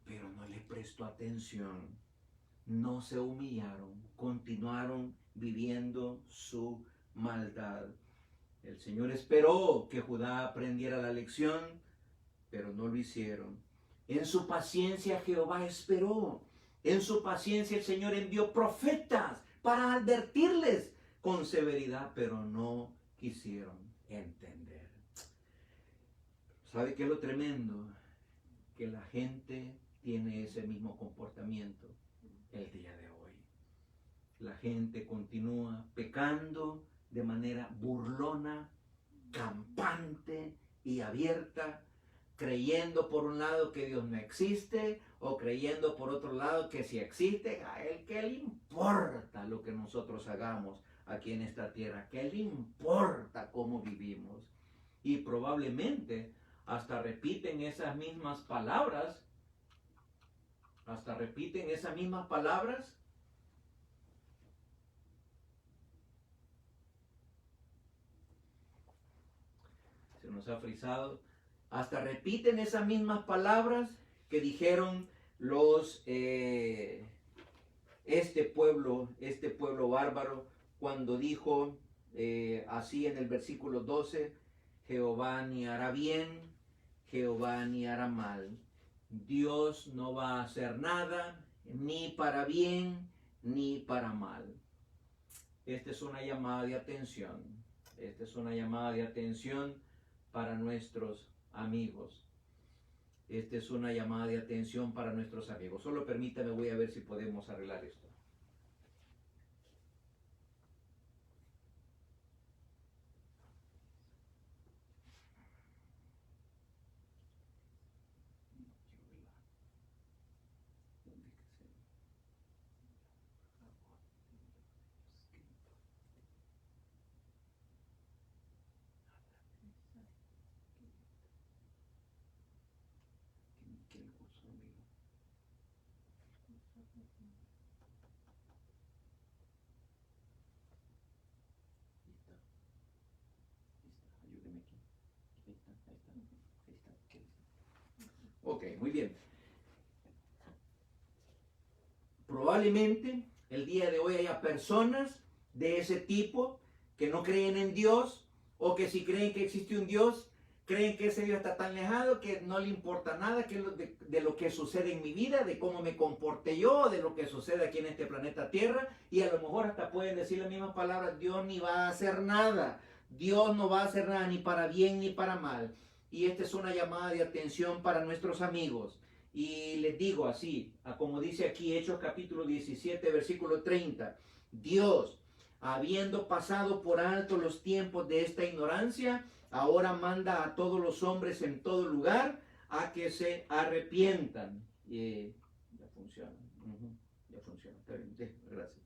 pero no le prestó atención. No se humillaron, continuaron viviendo su maldad. El Señor esperó que Judá aprendiera la lección, pero no lo hicieron. En su paciencia Jehová esperó. En su paciencia el Señor envió profetas para advertirles con severidad, pero no quisieron entender. ¿Sabe qué es lo tremendo? Que la gente tiene ese mismo comportamiento el día de hoy. La gente continúa pecando de manera burlona, campante y abierta, creyendo por un lado que Dios no existe, o creyendo por otro lado que si existe, a Él qué le importa lo que nosotros hagamos aquí en esta tierra, qué le importa cómo vivimos. Y probablemente hasta repiten esas mismas palabras, se nos ha frisado, hasta repiten esas mismas palabras que dijeron este pueblo bárbaro cuando dijo así en el versículo 12, Jehová ni hará bien, Jehová ni hará mal. Dios no va a hacer nada, ni para bien, ni para mal. Esta es una llamada de atención. Esta es una llamada de atención para nuestros amigos. Esta es una llamada de atención para nuestros amigos. Solo permítame, voy a ver si podemos arreglar esto. Ok, muy bien. Probablemente el día de hoy haya personas de ese tipo que no creen en Dios, o que si creen que existe un Dios, creen que ese Dios está tan lejano que no le importa nada de lo que sucede en mi vida, de cómo me comporte yo, de lo que sucede aquí en este planeta Tierra, y a lo mejor hasta pueden decir las mismas palabras, Dios ni va a hacer nada, Dios no va a hacer nada ni para bien ni para mal. Y esta es una llamada de atención para nuestros amigos. Y les digo así, como dice aquí Hechos capítulo 17, versículo 30, Dios, habiendo pasado por alto los tiempos de esta ignorancia, ahora manda a todos los hombres en todo lugar a que se arrepientan. Ya funciona. Ya funciona. Está bien. Gracias.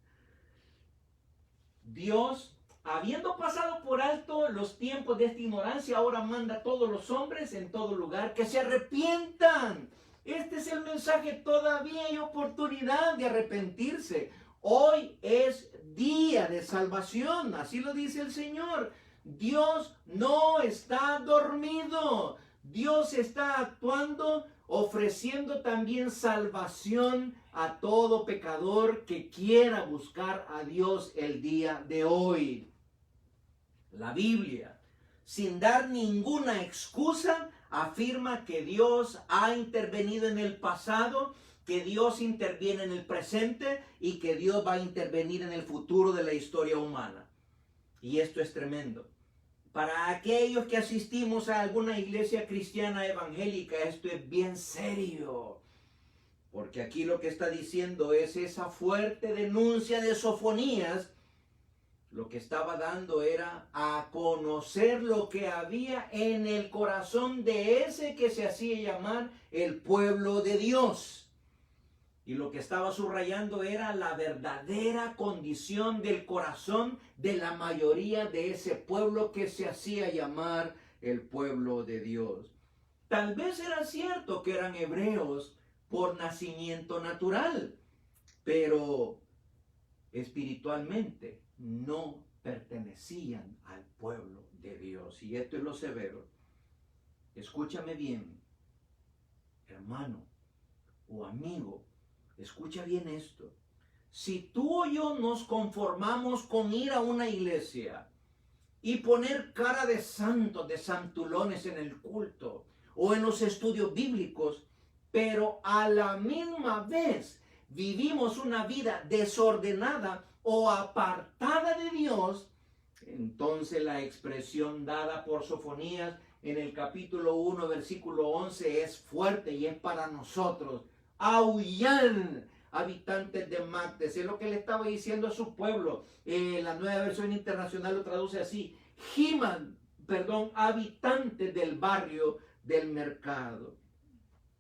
Dios, habiendo pasado por alto los tiempos de esta ignorancia, ahora manda a todos los hombres en todo lugar que se arrepientan. Este es el mensaje, todavía hay oportunidad de arrepentirse. Hoy es día de salvación, así lo dice el Señor. Dios no está dormido. Dios está actuando, ofreciendo también salvación a todo pecador que quiera buscar a Dios el día de hoy. La Biblia, sin dar ninguna excusa, afirma que Dios ha intervenido en el pasado, que Dios interviene en el presente y que Dios va a intervenir en el futuro de la historia humana. Y esto es tremendo. Para aquellos que asistimos a alguna iglesia cristiana evangélica, esto es bien serio. Porque aquí lo que está diciendo es esa fuerte denuncia de Sofonías. Lo que estaba dando era a conocer lo que había en el corazón de ese que se hacía llamar el pueblo de Dios. Y lo que estaba subrayando era la verdadera condición del corazón de la mayoría de ese pueblo que se hacía llamar el pueblo de Dios. Tal vez era cierto que eran hebreos por nacimiento natural, pero espiritualmente no pertenecían al pueblo de Dios. Y esto es lo severo. Escúchame bien, hermano o amigo, escucha bien esto. Si tú o yo nos conformamos con ir a una iglesia y poner cara de santos, de santulones en el culto o en los estudios bíblicos, pero a la misma vez vivimos una vida desordenada o apartada de Dios, entonces la expresión dada por Sofonías en el capítulo 1, versículo 11 es fuerte y es para nosotros. Aullan, habitantes de Mactes, es lo que le estaba diciendo a su pueblo. La Nueva Versión Internacional lo traduce así: giman, habitantes del barrio del mercado.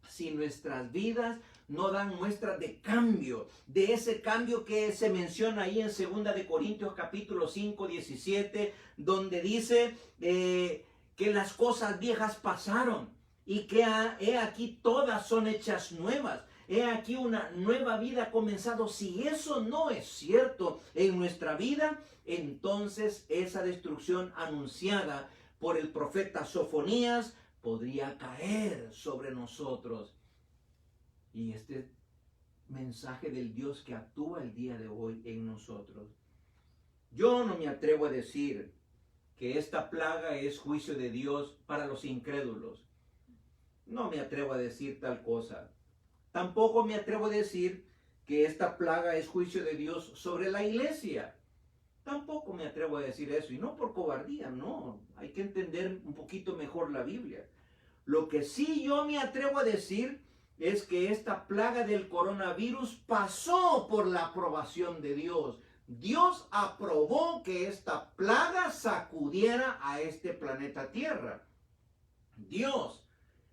Si nuestras vidas no dan muestras de cambio, de ese cambio que se menciona ahí en 2 de Corintios capítulo 5, 17, donde dice que las cosas viejas pasaron y que he aquí todas son hechas nuevas. He aquí una nueva vida ha comenzado. Si eso no es cierto en nuestra vida, entonces esa destrucción anunciada por el profeta Sofonías podría caer sobre nosotros. Y este mensaje del Dios que actúa el día de hoy en nosotros. Yo no me atrevo a decir que esta plaga es juicio de Dios para los incrédulos. No me atrevo a decir tal cosa. Tampoco me atrevo a decir que esta plaga es juicio de Dios sobre la iglesia. Tampoco me atrevo a decir eso, y no por cobardía, no. Hay que entender un poquito mejor la Biblia. Lo que sí yo me atrevo a decir es que esta plaga del coronavirus pasó por la aprobación de Dios. Dios aprobó que esta plaga sacudiera a este planeta Tierra. Dios,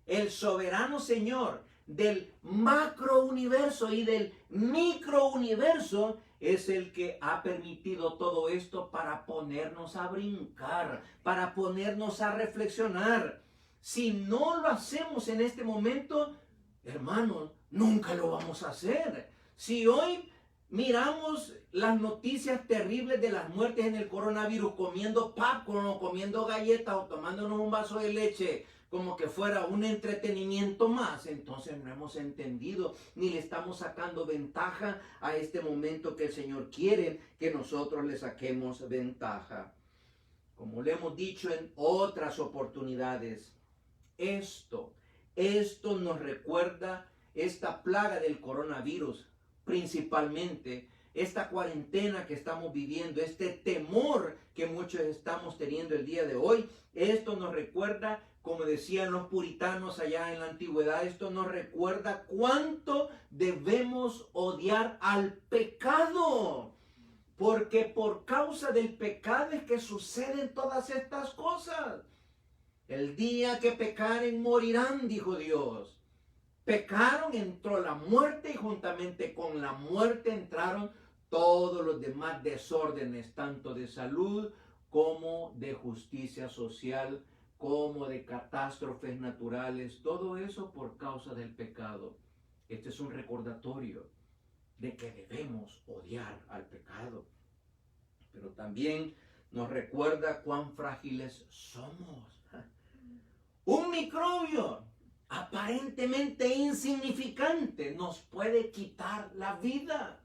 el soberano Señor del macrouniverso y del microuniverso, es el que ha permitido todo esto para ponernos a brincar, para ponernos a reflexionar. Si no lo hacemos en este momento, hermanos, nunca lo vamos a hacer. Si hoy miramos las noticias terribles de las muertes en el coronavirus, comiendo popcorn o comiendo galletas o tomándonos un vaso de leche como que fuera un entretenimiento más, entonces no hemos entendido ni le estamos sacando ventaja a este momento que el Señor quiere que nosotros le saquemos ventaja. Como le hemos dicho en otras oportunidades, esto nos recuerda esta plaga del coronavirus, principalmente esta cuarentena que estamos viviendo, este temor que muchos estamos teniendo el día de hoy. Esto nos recuerda, como decían los puritanos allá en la antigüedad, esto nos recuerda cuánto debemos odiar al pecado. Porque por causa del pecado es que suceden todas estas cosas. El día que pecaren morirán, dijo Dios. Pecaron, entró la muerte y juntamente con la muerte entraron todos los demás desórdenes, tanto de salud como de justicia social, como de catástrofes naturales. Todo eso por causa del pecado. Este es un recordatorio de que debemos odiar al pecado. Pero también nos recuerda cuán frágiles somos. Un microbio aparentemente insignificante nos puede quitar la vida.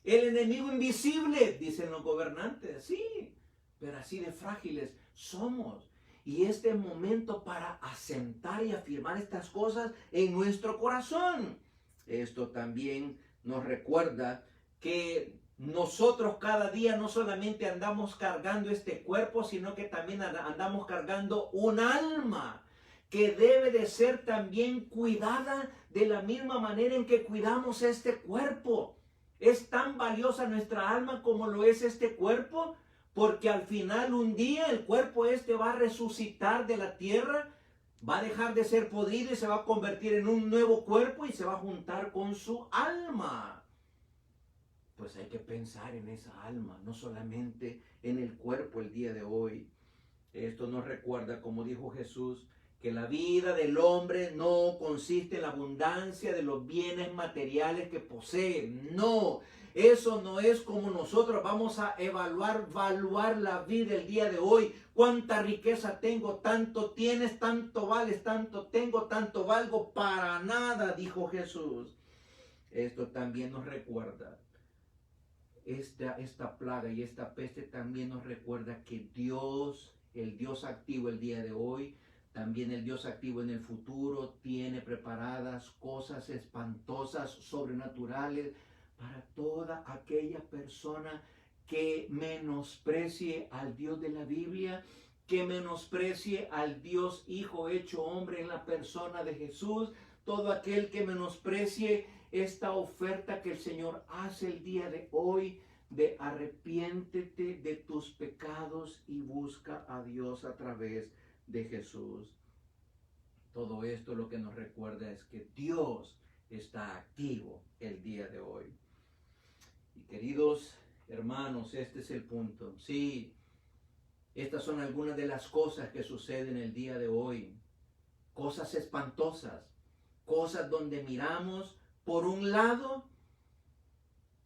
El enemigo invisible, dicen los gobernantes, sí, pero así de frágiles somos. Y este es momento para asentar y afirmar estas cosas en nuestro corazón. Esto también nos recuerda que nosotros cada día no solamente andamos cargando este cuerpo, sino que también andamos cargando un alma que debe de ser también cuidada de la misma manera en que cuidamos este cuerpo. Es tan valiosa nuestra alma como lo es este cuerpo, porque al final un día el cuerpo este va a resucitar de la tierra, va a dejar de ser podrido y se va a convertir en un nuevo cuerpo y se va a juntar con su alma. Pues hay que pensar en esa alma, no solamente en el cuerpo el día de hoy. Esto nos recuerda, como dijo Jesús, que la vida del hombre no consiste en la abundancia de los bienes materiales que posee. No, eso no es como nosotros vamos a evaluar la vida el día de hoy. Cuánta riqueza tengo, tanto tienes, tanto vales, tanto tengo, tanto valgo. Para nada, dijo Jesús. Esto también nos recuerda, esta plaga y esta peste también nos recuerda que Dios, el Dios activo el día de hoy, también el Dios activo en el futuro, tiene preparadas cosas espantosas, sobrenaturales, para toda aquella persona que menosprecie al Dios de la Biblia, que menosprecie al Dios Hijo hecho hombre en la persona de Jesús, todo aquel que menosprecie esta oferta que el Señor hace el día de hoy, de arrepiéntete de tus pecados y busca a Dios a través de Jesús. Todo esto lo que nos recuerda es que Dios está activo el día de hoy. Y queridos hermanos, este es el punto. Sí, estas son algunas de las cosas que suceden el día de hoy. Cosas espantosas, cosas donde miramos, por un lado,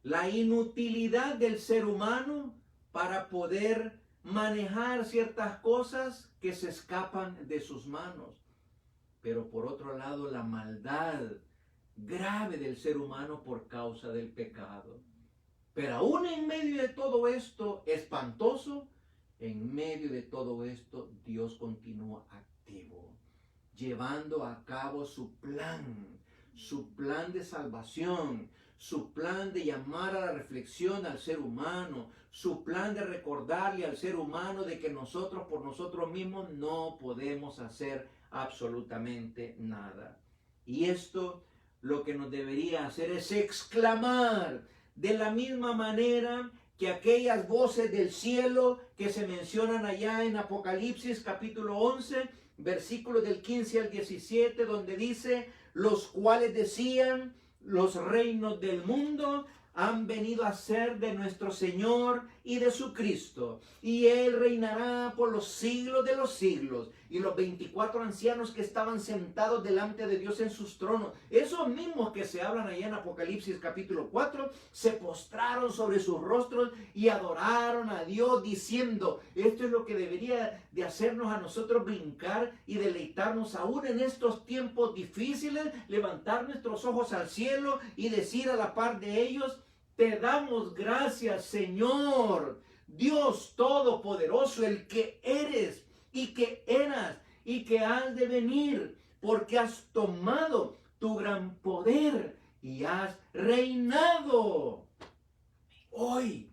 la inutilidad del ser humano para poder manejar ciertas cosas que se escapan de sus manos. Pero por otro lado, la maldad grave del ser humano por causa del pecado. Pero aún en medio de todo esto espantoso, en medio de todo esto, Dios continúa activo, llevando a cabo su plan de salvación, su plan de llamar a la reflexión al ser humano, su plan de recordarle al ser humano de que nosotros por nosotros mismos no podemos hacer absolutamente nada. Y esto lo que nos debería hacer es exclamar de la misma manera que aquellas voces del cielo que se mencionan allá en Apocalipsis capítulo 11, versículos del 15 al 17, donde dice: los cuales decían, los reinos del mundo han venido a ser de nuestro Señor y de su Cristo, y Él reinará por los siglos de los siglos. Y los 24 ancianos que estaban sentados delante de Dios en sus tronos, esos mismos que se hablan allá en Apocalipsis capítulo 4, se postraron sobre sus rostros y adoraron a Dios diciendo: esto es lo que debería de hacernos a nosotros brincar y deleitarnos aún en estos tiempos difíciles, levantar nuestros ojos al cielo y decir a la par de ellos: te damos gracias, Señor, Dios Todopoderoso, el que eres y que eras y que has de venir, porque has tomado tu gran poder y has reinado hoy,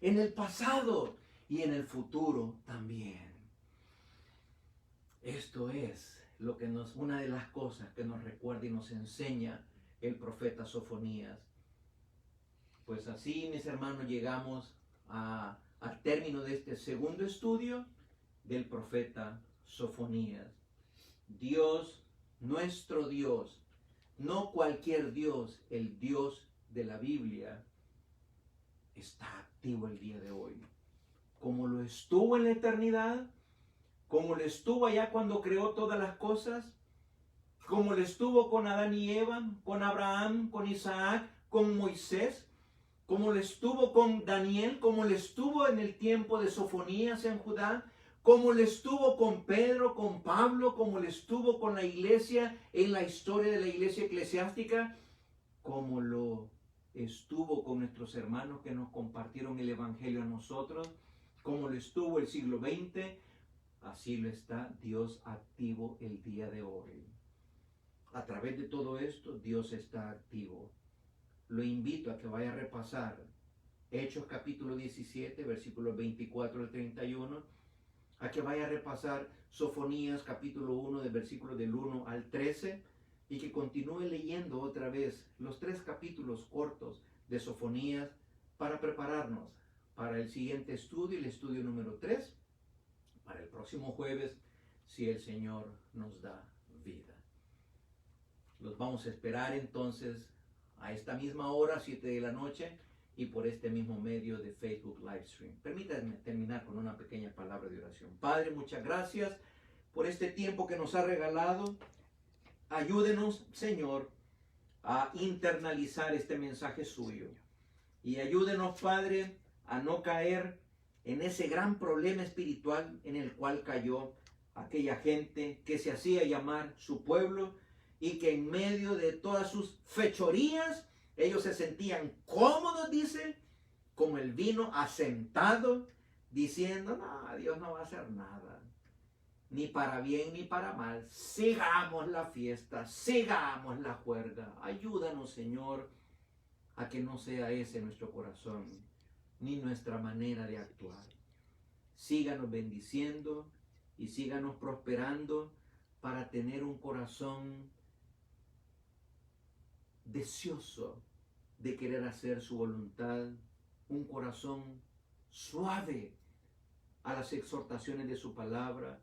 en el pasado y en el futuro también. Esto es lo que una de las cosas que nos recuerda y nos enseña el profeta Sofonías. Pues así, mis hermanos, llegamos al término de este segundo estudio del profeta Sofonías. Dios, nuestro Dios, no cualquier Dios, el Dios de la Biblia, está activo el día de hoy. Como lo estuvo en la eternidad, como lo estuvo allá cuando creó todas las cosas, como lo estuvo con Adán y Eva, con Abraham, con Isaac, con Moisés, como lo estuvo con Daniel, como lo estuvo en el tiempo de Sofonías en Judá, como lo estuvo con Pedro, con Pablo, como lo estuvo con la iglesia en la historia de la iglesia eclesiástica, como lo estuvo con nuestros hermanos que nos compartieron el evangelio a nosotros, como lo estuvo el siglo XX, así lo está Dios activo el día de hoy. A través de todo esto, Dios está activo. Lo invito a que vaya a repasar Hechos capítulo 17, versículos 24 al 31, a que vaya a repasar Sofonías capítulo 1, del versículo del 1 al 13, y que continúe leyendo otra vez los 3 capítulos cortos de Sofonías para prepararnos para el siguiente estudio, el estudio número 3, para el próximo jueves, si el Señor nos da vida. Los vamos a esperar entonces a esta misma hora, 7 de la noche, y por este mismo medio de Facebook Livestream. Permítanme terminar con una pequeña palabra de oración. Padre, muchas gracias. por este tiempo que nos ha regalado. Ayúdenos, Señor, a internalizar este mensaje suyo. Y ayúdenos, Padre, a no caer en ese gran problema espiritual en el cual cayó aquella gente que se hacía llamar su pueblo y que en medio de todas sus fechorías, ellos se sentían cómodos, dice, como el vino asentado, diciendo, no, Dios no va a hacer nada, ni para bien ni para mal. Sigamos la fiesta, sigamos la juerga. Ayúdanos, Señor, a que no sea ese nuestro corazón, ni nuestra manera de actuar. Síganos bendiciendo y síganos prosperando para tener un corazón deseoso de querer hacer su voluntad, un corazón suave a las exhortaciones de su palabra,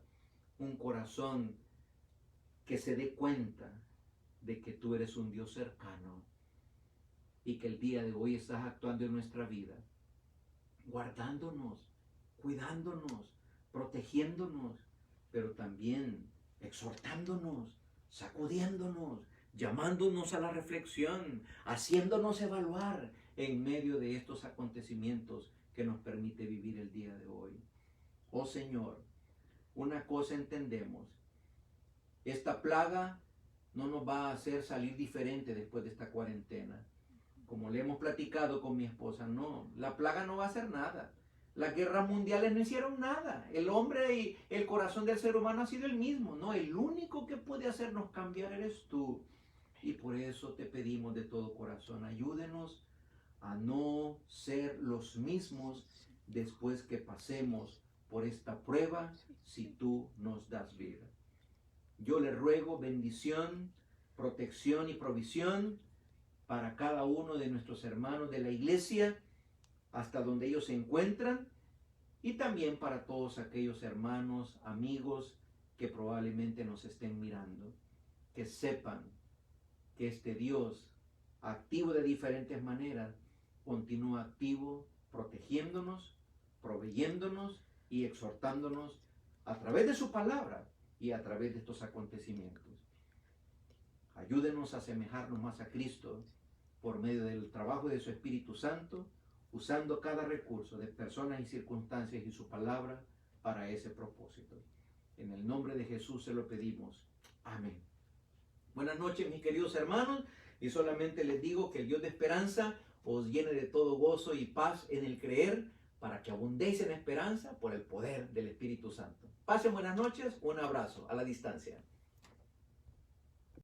un corazón que se dé cuenta de que tú eres un Dios cercano y que el día de hoy estás actuando en nuestra vida, guardándonos, cuidándonos, protegiéndonos, pero también exhortándonos, sacudiéndonos, llamándonos a la reflexión, haciéndonos evaluar en medio de estos acontecimientos que nos permite vivir el día de hoy. Oh Señor, una cosa entendemos, esta plaga no nos va a hacer salir diferente después de esta cuarentena. Como le hemos platicado con mi esposa, no, la plaga no va a hacer nada. Las guerras mundiales no hicieron nada. El hombre y el corazón del ser humano ha sido el mismo. No, el único que puede hacernos cambiar eres tú. Y por eso te pedimos de todo corazón, ayúdenos a no ser los mismos después que pasemos por esta prueba, si tú nos das vida. Yo le ruego bendición, protección y provisión para cada uno de nuestros hermanos de la iglesia, hasta donde ellos se encuentran, y también para todos aquellos hermanos, amigos que probablemente nos estén mirando, que sepan que este Dios, activo de diferentes maneras, continúa activo, protegiéndonos, proveyéndonos y exhortándonos a través de su palabra y a través de estos acontecimientos. Ayúdenos a asemejarnos más a Cristo por medio del trabajo de su Espíritu Santo, usando cada recurso de personas y circunstancias y su palabra para ese propósito. En el nombre de Jesús se lo pedimos. Amén. Buenas noches, mis queridos hermanos, y solamente les digo que el Dios de esperanza os llene de todo gozo y paz en el creer, para que abundéis en esperanza por el poder del Espíritu Santo. Pasen buenas noches, un abrazo a la distancia.